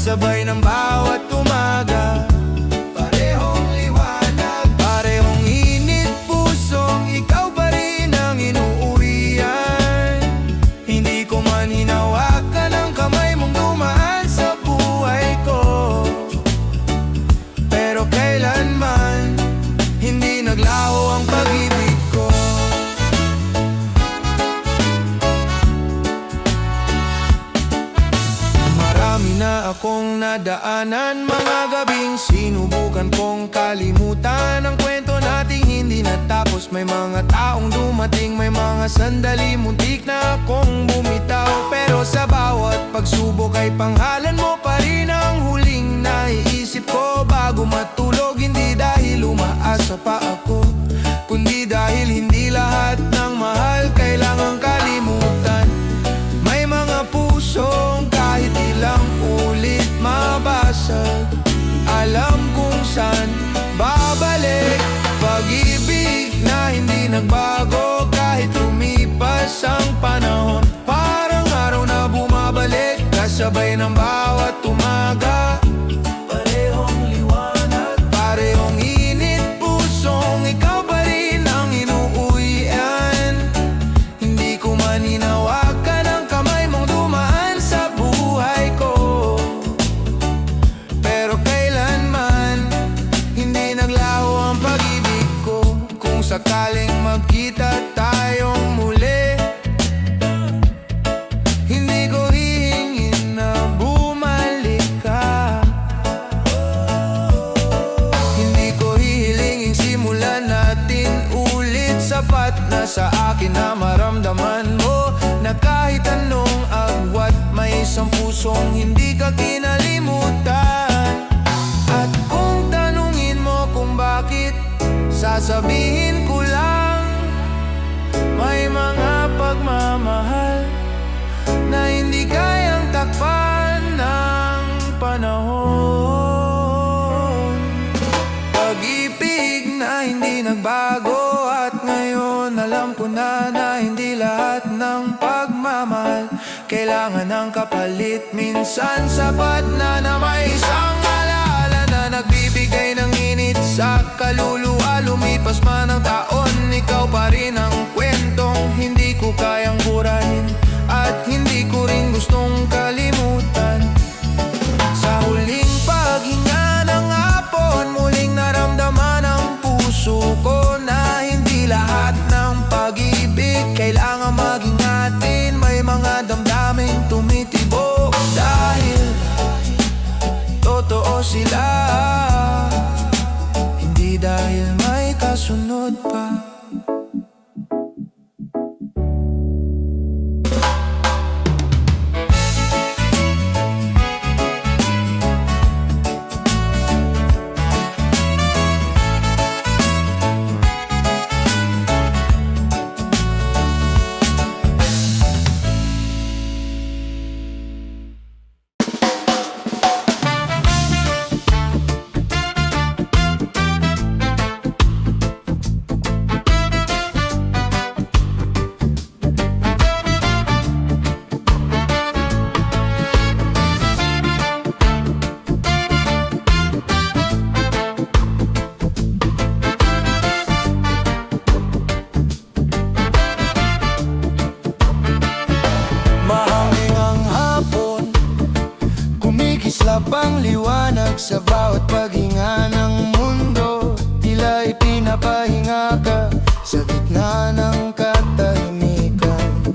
kasabay ng bawat umaga. Parehong liwanag, parehong init pusong ikaw pa rin ang inuuwian. Hindi ko man hinawakan ang kamay mong dumaan sa buhay ko, pero kailanman hindi naglaho ang pag-ibig ko. Marami na akong nadaanan, mga gabing sinubukan kong kalimutan ang kwento nating hindi natapos. May mga taong dumating, may mga sandali muntik na akong bumitaw, pero sa bawat pagsubok ay panghalan mo pa rin ang huling naiisip ko bago matulog. Hindi dahil umaasa pa ako, kundi dahil hindi lahat ng mahal kailangang kalimutan. May mga pusong kahit ilang ulit mabasag, alam kung saan babalik. Pag-ibig na hindi nagbago kahit lumipas ang panahon, parang araw na bumabalik kasabay ng bawat umaga. Parehong liwanag, parehong init pusong ikaw pa rin ang inuuwian. Hindi ko man hinawakan ang kamay mong dumaan sa buhay ko, pero kailanman hindi naglaho ang pag-ibig ko. Kung sakaling magkita tayong muli, hindi ko hihingin na bumalik ka. Hindi ko hihilingin simulan natin ulit. Sapat na sa akin na maramdaman mo na kahit anong agwat, may isang pusong hindi ka kinalimutan. At kung tanungin mo kung bakit, sasabihin ko lang, may mga pagmamahal na hindi kayang takpan ng panahon. Pag-ibig na hindi nagbago, at ngayon alam ko na hindi lahat ng pagmamahal kailangan ng kapalit. Minsan sapat na may isang alaala na nagbibigay ng init sa kaluluwa. Lumipas man ang taon, ikaw pa rin ang kwentong hindi ko kayang burahin at hindi ko rin gustong kalimutan. Sa huling paghinga ng hapon, muling naramdaman ang puso ko na hindi lahat ng pag-ibig kailangan maging atin. May mga damdaming tumitibok dahil totoo sila, hindi dahil may kasunod pa. Kumikislap ang liwanag sa bawat paghinga ng mundo. Tila ipinapahinga ka sa gitna ng katahimikan.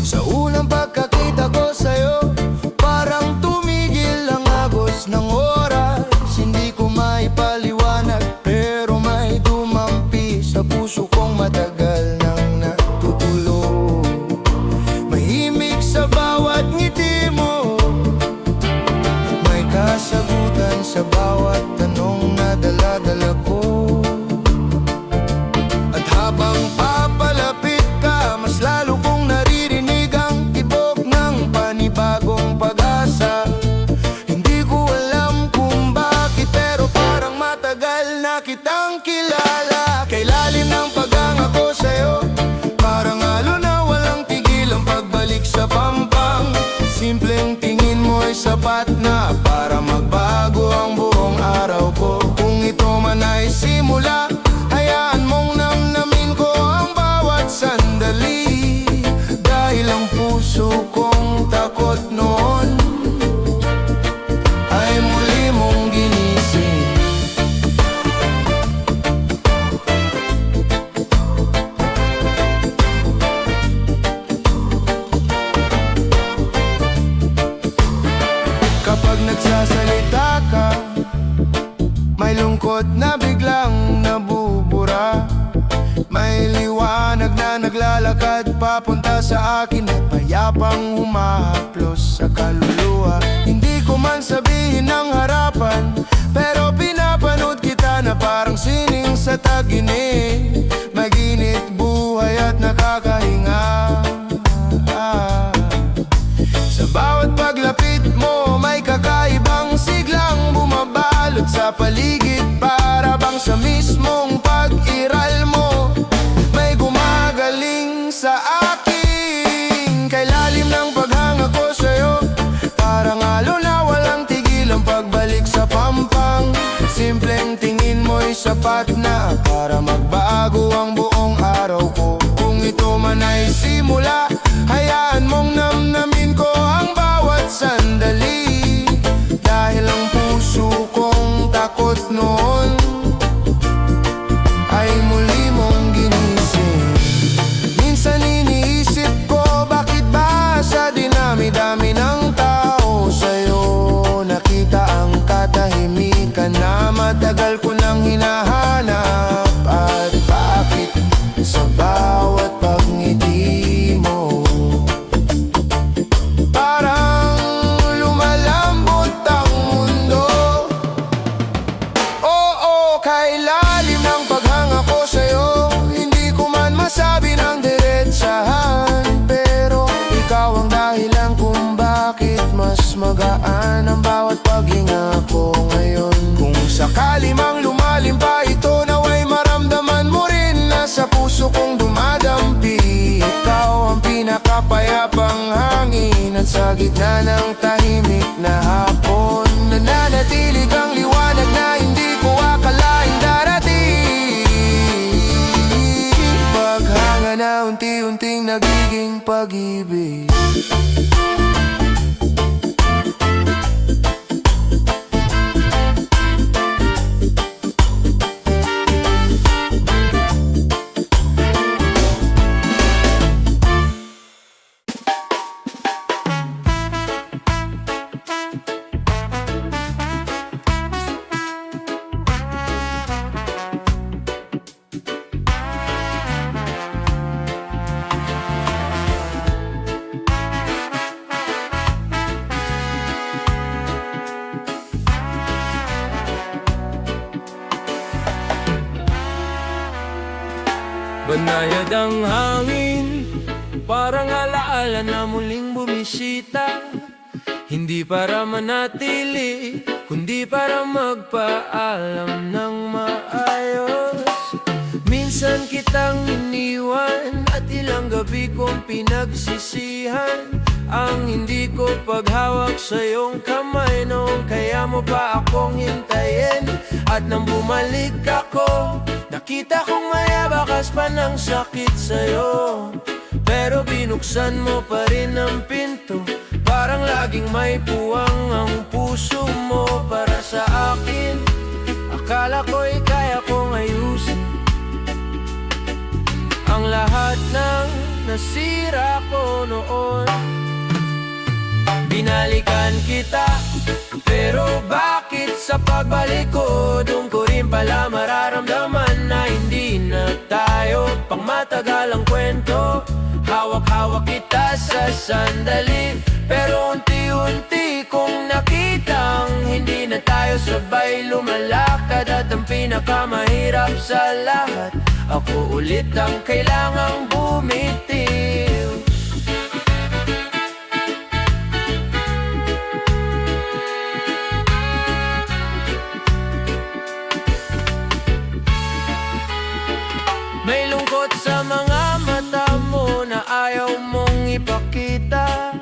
Sa unang pagkakita ko sa'yo, parang tumigil ang agos ng oras. Hindi ko maipaliwanag, pero may dumampi sa puso kong matagal nang natutulog. Mahimik sa bawat ngiti mo, kasagutan sa bawat tanong na dala-dala ko. At habang papalapit ka, mas lalo kong naririnig ang tibok ng panibagong pag-asa. Hindi ko alam kung bakit, pero parang matagal na kitang kilala. Kay lalim ng paghanga ko sa'yo, parang halo na walang tigil ang pagbalik sa pampang. Simpleng tingin mo'y sapat na para nagsasalita ka, may lungkot na biglang nabubura. May liwanag na naglalakad papunta sa akin at payapang humahaplos sa kaluluwa. Hindi ko man sabihin ng harapan, pero pinapanood kita na parang sining sa tag-init. Maginit buhay at nakakahinga. Sa bawat paglapit mo, may kakaibang siglang bumabalot sa paligid. Para bang sa mismong pag-iral mo, may gumagaling sa akin. Kay lalim ng paghanga ko sa'yo, parang alo na walang tigil ang pagbalik sa pampang. Simpleng tingin mo'y sapat na para magbago ang buong araw ko. Kung ito man ay simula, hayaan mong namnamin ko ang bawat sandali. Dahil ang puso kong takot noon ay muli mong ginising. Minsan iniisip ko, bakit ba sa dinami-dami ng tao sa'yo nakita ang katahimikan na matagal ko nang hinahanap? At bakit sa bawat pagngiti mo parang lumalambot ang mundo? Oo, kay lalim ng paghanga ko sa'yo, hindi ko man masabi ng diretsahan, pero ikaw ang dahilan kung bakit mas magaan ang bawat paghinga ko ngayon. Kung sakali mang lumalim pa ito, naway maramdaman mo rin na sa puso kong dumadampi. Ikaw ang pinakapayapang hangin at sa gitna ng tahimik na hapon, nananatili kang liwanag na hindi ko akalaing darating. Paghanga na unti-unting nagiging pag-ibig. Banayad ang hangin, parang alaala na muling bumisita. Hindi para manatili, kundi para magpaalam ng maayos. Minsan kitang iniwan at ilang gabi kong pinagsisihan ang hindi ko paghawak sa iyong kamay noong kaya mo pa akong hintayin. At nang bumalik ako, nakita kong mayabakas pa ng sakit sa'yo. Pero binuksan mo pa rin ang pinto, parang laging may puwang ang puso mo para sa akin. Akala ko'y kaya kong ayusin ang lahat ng nasira ko noon. Binalikan kita, pero bakit sa pagbalik ko, doon ko rin pala mararamdaman na hindi na tayo pang matagal ang kwento. Hawak-hawak kita sa sandali, pero unti-unti kong nakitang hindi na tayo sabay lumalakad. At ang pinakamahirap sa lahat, ako ulit ang kailangang bumitiw. May lungkot sa mga mata mo na ayaw mong ipakita.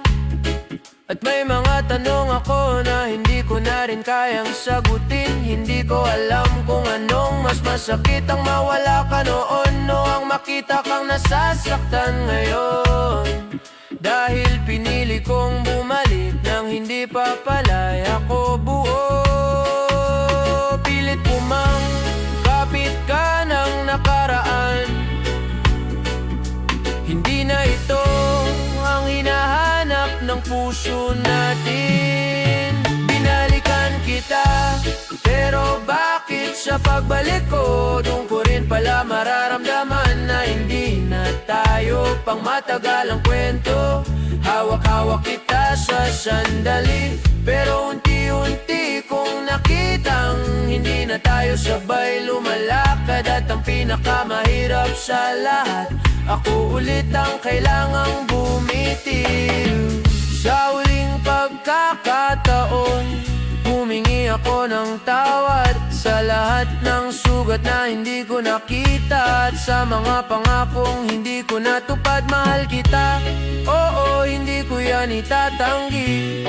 At may mga tanong ako na hindi ko na rin kayang sagutin. Hindi ko alam kung anong mas masakit, ang mawala ka noon o ang makita kang nasasaktan ngayon. Dahil pinili kong bumalik nang hindi pa palay ako buo. Pilit pumang kapit ka ng nakaraan. Hindi na ito ang hinahanap ng puso natin. pagbalik ko, doon ko rin pala mararamdaman na hindi na tayo pang matagalang kwento. Hawak-hawak kita sa sandali, pero unti-unti kong nakitang hindi na tayo sabay lumalakad. At ang pinakamahirap sa lahat, ako ulit ang kailangang bumitiw. Sa huling pagkakataon, humingi ako ng tawad sa lahat ng sugat na hindi ko nakita, at sa mga pangakong hindi ko natupad. Mahal kita, oo, hindi ko yan itatanggi,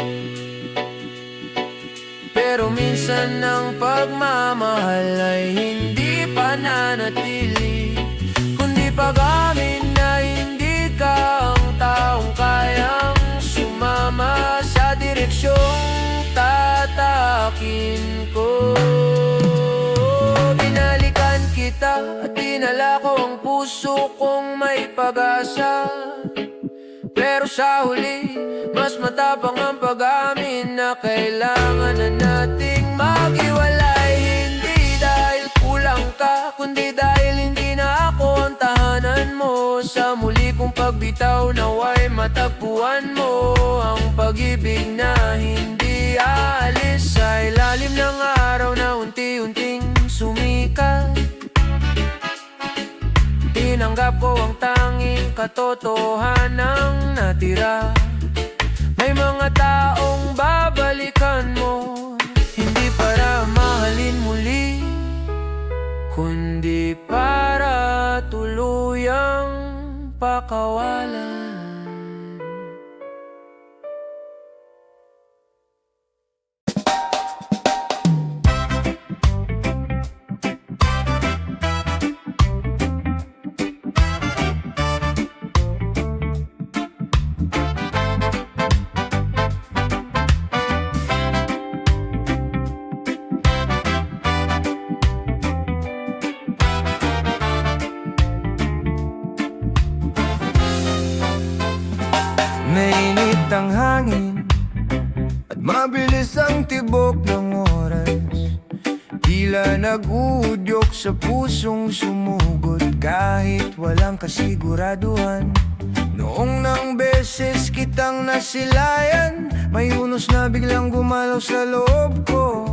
pero minsan ang pagmamahal ay hindi pananatili, kundi pag-amin na hindi ka ang taong kayang sumama sa direksyong tatakin ko. Binalikan kita at dinala ko ang puso kong may pag-asa, pero sa huli, mas matapang ang pag-amin na kailangan na nating maghiwalay. Hindi dahil kulang ka, kundi dahil hindi na ako ang tahanan mo. Sa muli kong pagbitaw, naway matagpuan mo ang pag-ibig na hindi aalis sa ilalim ng araw na unti-unting sumikat. Tinanggap ko ang tanging katotohanang natira. May mga taong babalikan mo, hindi para mahalin muli, kundi para tuluyang pakawalan. Mainit ang hangin at mabilis ang tibok ng oras, tila nag-uudyok sa pusong sumugod kahit walang kasiguraduhan. Noong nang beses kitang nasilayan, may unos na biglang gumalaw sa loob ko.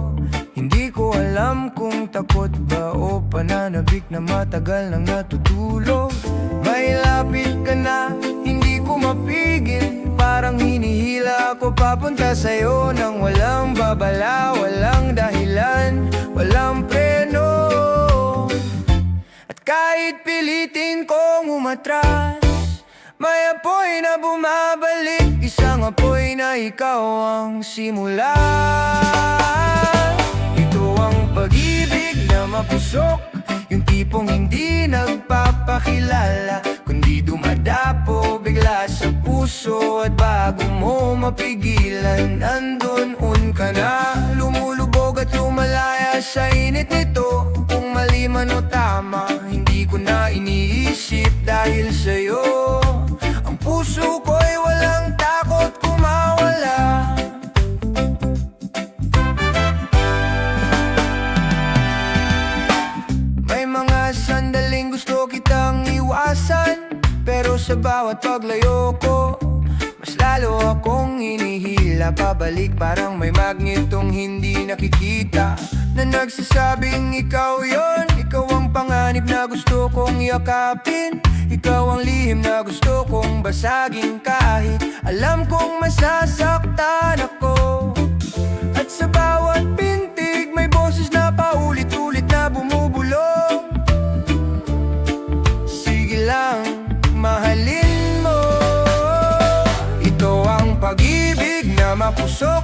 Hindi ko alam kung takot ba o pananabik na matagal nang natutulog. May lapit ka na, hindi ko mapigil, parang hinihila ako papunta sa'yo nang walang babala, walang dahilan, walang preno. At kahit pilitin kong umatras, may apoy na bumabalik, isang apoy na ikaw ang simula. Ito ang pag-ibig na mapusok, yung tipong hindi nagpapakilala, kundi dumadapo bigla sa puso. At bago mo mapigilan, nandun ka na, lumulubog at lumalaya sa init nito. Kung mali man o tama, hindi ko na iniisip dahil sa'yo. Ang puso ko'y walang takot kumawala. May mga sandaling gusto kitang iwasan, pero sa bawat paglayo ko, mas lalo akong hinihila pabalik. Parang may magnetong hindi nakikita na nagsasabing ikaw yon. Ikaw ang panganib na gusto kong yakapin, ikaw ang lihim na gusto kong basagin. Kahit alam kong masasaktan ako, at sa bawat pintig may boses na paulit-ulit na bumubulong. Sige lang, mahalin mo. Ito ang pag-ibig na mapusok,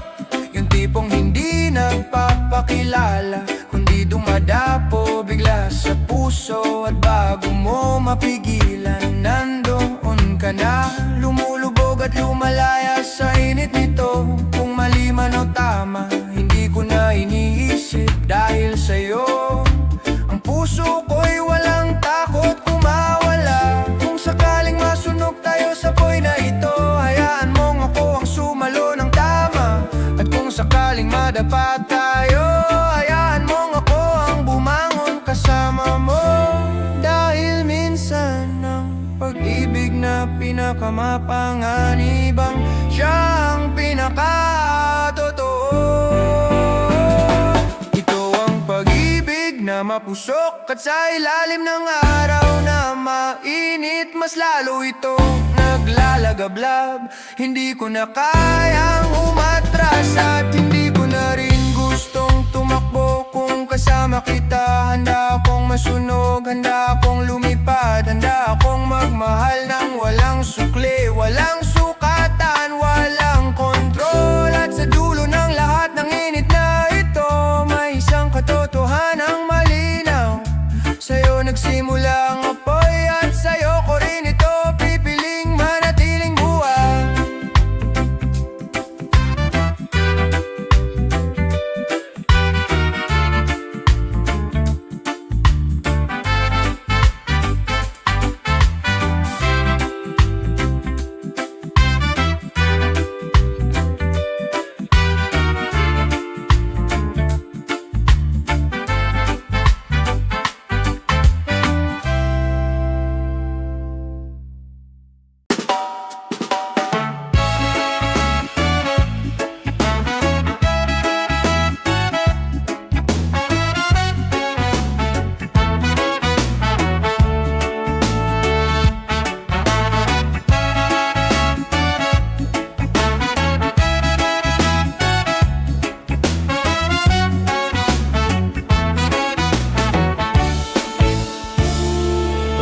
yung tipong hindi nagpapakilala, kundi dumadapo bigla sa puso. At bago mo mapigilan, nandoon ka na, lumulubog at lumalaya sa init nito. Kung mali man o tama, hindi ko na iniisip dahil sa'yo. Ang puso ko'y walang takot kumawala. Kung sakaling masunog tayo sa poy na ito, hayaan mong ako ang sumalo ng tama. At kung sakaling madapa tayo, hayaan mong ako ang bumangon mapanganibang siyang pinakatotoo. Ito ang pag-ibig na mapusok at sa ilalim ng araw na mainit, mas lalo itong naglalagablab. Hindi ko na kayang umatras at hindi ko na rin gustong tumakbo. Kung kasama kita, handa akong masunog, handa akong lumipad, handa akong magmahal ng walang sukli, walang sukatan, walang kontrol. At sa dulo ng lahat ng init na ito, may isang katotohanang malinaw. Sa'yo nagsimula ang apoy at sa'yo ko rin ito pipiling manatiling buhay.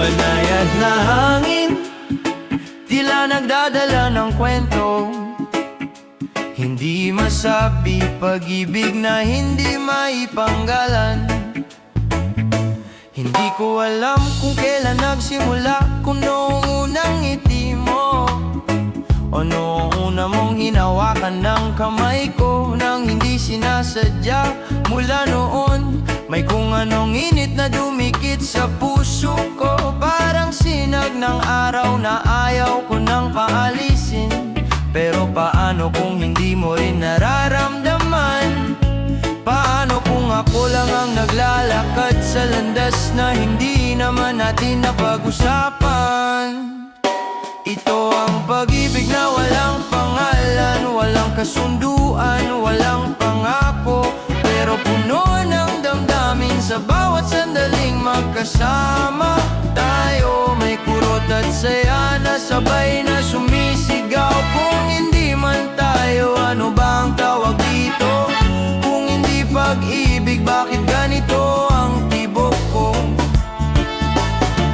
Banayad na hangin, tila nagdadala ng kwento. Hindi masabi, pag-ibig na hindi maipanggalan. Hindi ko alam kung kailan nagsimula, kung noong unang ngiti mo o noong una mong hinawakan ng kamay ko nang hindi sinasadya. Mula noon, may kung anong init na dumikit sa puso ko, parang sinag ng araw na ayaw ko nang paalisin. Pero paano kung hindi mo rin nararamdaman? Paano kung ako lang ang naglalakad sa landas na hindi naman natin napag-usapan? Ito ang pag-ibig na walang pangalan, walang kasunduan, walang pangako, pero puno ng damdamin sa bawat sandaling magkasama tayo. May kurot at saya na sabay na sumisigaw. Kung hindi man tayo, ano ba ang tawag dito? Kung hindi pag-ibig, bakit ganito ang tibok ko?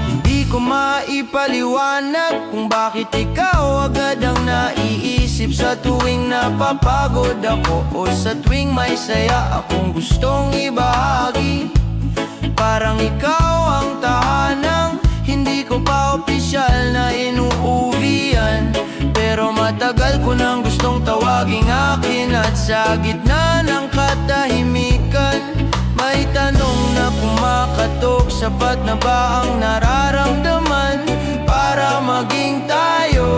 Hindi ko maipaliwanag kung bakit ikaw agad ang naiisip sa tuwing napapagod ako o sa tuwing may saya akong gustong ibahagi. Parang ikaw ang tahanang hindi ko pa opisyal na inuuwian, pero matagal ko nang gustong tawaging akin. At sa gitna ng katahimikan, may tanong na kumakatok, sapat na ba ang nararamdaman para maging tayo?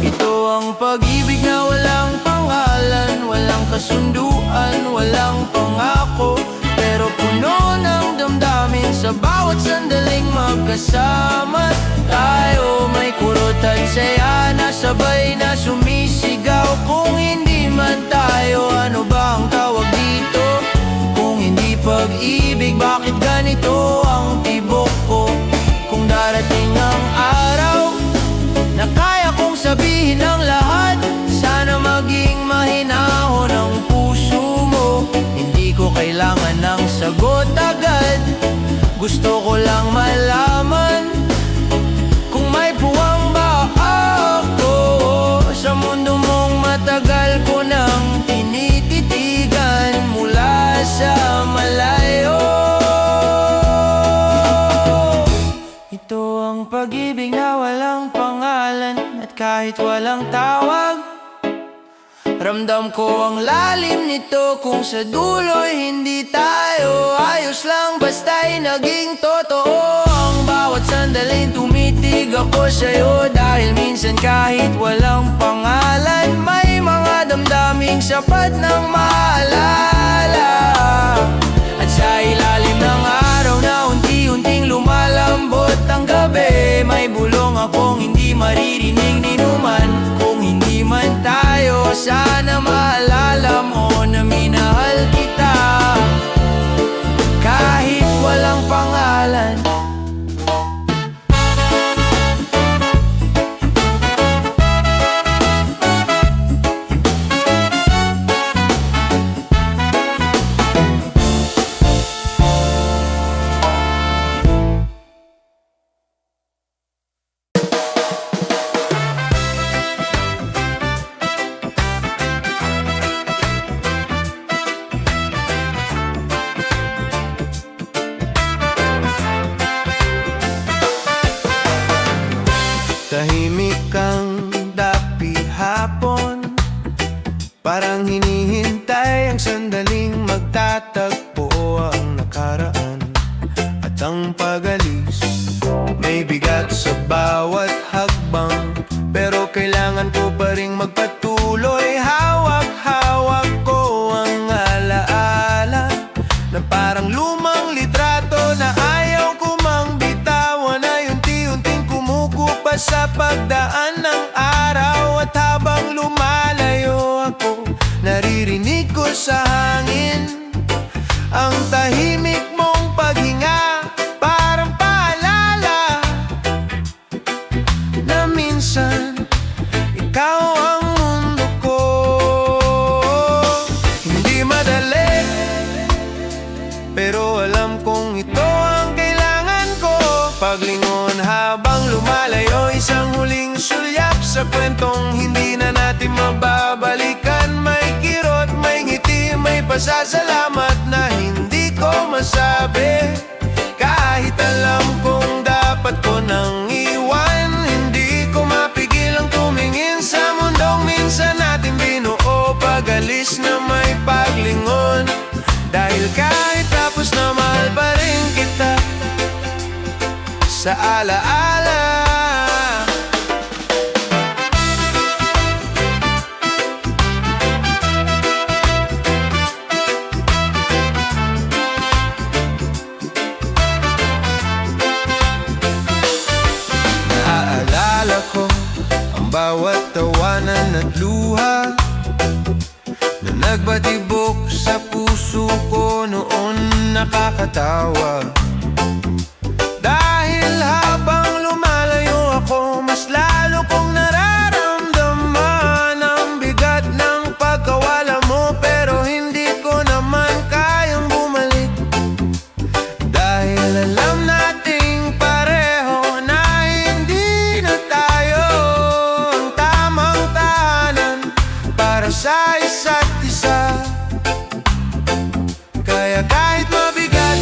Ito ang pag-ibig na walang pangalan, walang kasunduan, walang pangako, pero puno ng damdamin sa bawat sandaling magkasama tayo. May kurot at saya na sabay na sumisigaw. Kung hindi man tayo, ano ba ang tawag dito? Kung hindi pag-ibig, bakit ganito ang tibok ko? Kung darating ang araw na kaya kong sabihin ang lahat, sana maging mahinahon ang puso mo. Hindi ko kailangan ng sagot agad, gusto ko lang malaman kung may puwang ba ako sa mundo mong matagal ko nang tinititigan mula sa malayo. Ito ang pag-ibig na walang pangalan at kahit walang tawag, ramdam ko ang lalim nito. Kung sa dulo'y hindi tayo ayos lang, basta'y naging totoo. Ang bawat sandaling tumitig ako sa'yo, dahil minsan kahit walang pangalan, may mga damdaming sapat ng maalala. At sa ilalim ng araw na unti-unting lumalambot ang gabi, may bulong akong hindi maririnig ni numan. Kung hindi man tayo, sana maalala mo na minahal kita kahit walang pangalan. Tahimik kang dapi hapon, parang hinihintay ang sandaling magtatagpo ang nakaraan at ang pag-alis. May bigat sa bawat hakbang, pero kailangan ko pa ring magpatuloy. Hawak-hawak ko ang alaala na parang lumang litrato na ayaw ko mang bitawan, ay unti-unting kumukupa sa pagdaan ng araw. At habang lumalayo ako, naririnig ko sa hangin ang tahimik mong paghinga, parang paalala na minsan ikaw ang mundo ko. Hindi madali, pero alam kong ito ang kailangan ko. Paglingon habang lumalayo, isang huling sulyap sa kwentong hindi na natin mababalikan. May kirot, may ngiti, may pasasalamat na hindi ko masabi. Kahit alam kong dapat ko nang iwan, hindi ko mapigil ang tumingin sa mundong minsan natin binuo. Pag-alis na may paglingon, dahil kahit tapos na mahal pa rin kita sa alaala. Naaalala ko ang bawat tawanan at luha na nagbatibok sa puso ko noon. Nakakatawa dahil habang lumalayo ako, mas lalo kong nararamdaman ang bigat ng pagkawala mo. Pero hindi ko naman kayang bumalik, dahil alam nating pareho na hindi na tayo ang tamang tahanan para sa isa't isa. Kaya kahit mabigat,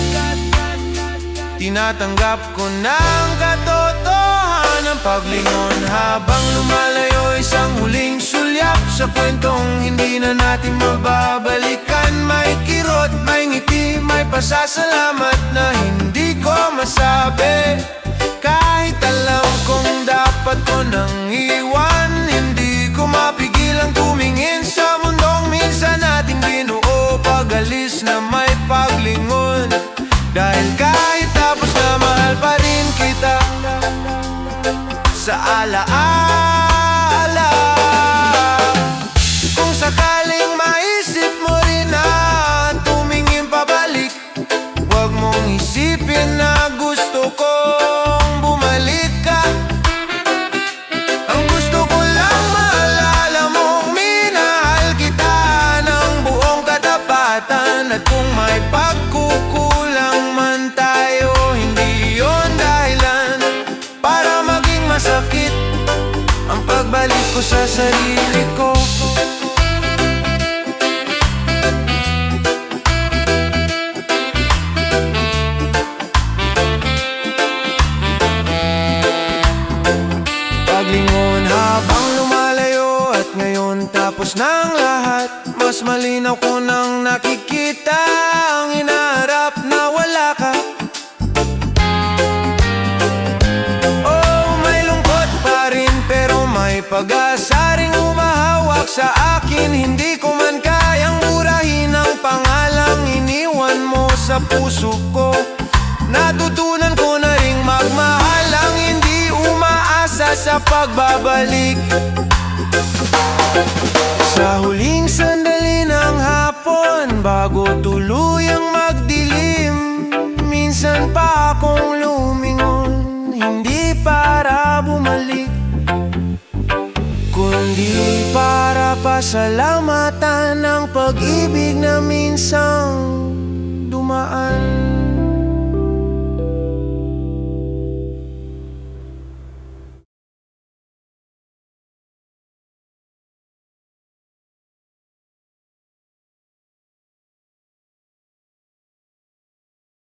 tinatanggap ko na ang katotohanan. Paglingon habang lumalayo, isang huling sulyap sa kwentong hindi na natin mababalikan. May kirot, may ngiti, may pasasalamat na hindi ko masabi. Kahit alam kong dapat ko nang iwan, hindi ko mapigil ang tumingin sa mundong minsan nating binuo. Pag-alis na may paglingon, dahil kahit tapos na mahal pa rin kita sa alaala. Kung sakaling maisip mo rin na tumingin pabalik, huwag mong isipin na gusto kong bumalik ka. Ang gusto ko lang maalala mong minahal kita ng buong katapatan. At kung may pagkukulang man tayo, hindi yon dahilan para maging masakit ang pagbalik ko sa sarili ko. Paglingon habang lumalayo, at ngayon tapos ng lahat, mas malinaw ko nang nakikita ang hinaharap na wala ka. Oh, may lungkot pa rin, pero may pag-asa ring humahawak sa akin. Hindi ko man kayang burahin ang pangalang iniwan mo sa puso ko. Natutunan ko na ring magmahal ang hindi umaasa sa pagbabalik. Sa huling sandali ng hapon, bago tuluyang magdilim, minsan pa akong lumingon, hindi para bumalik, kundi para pasalamatan ang pag-ibig na minsan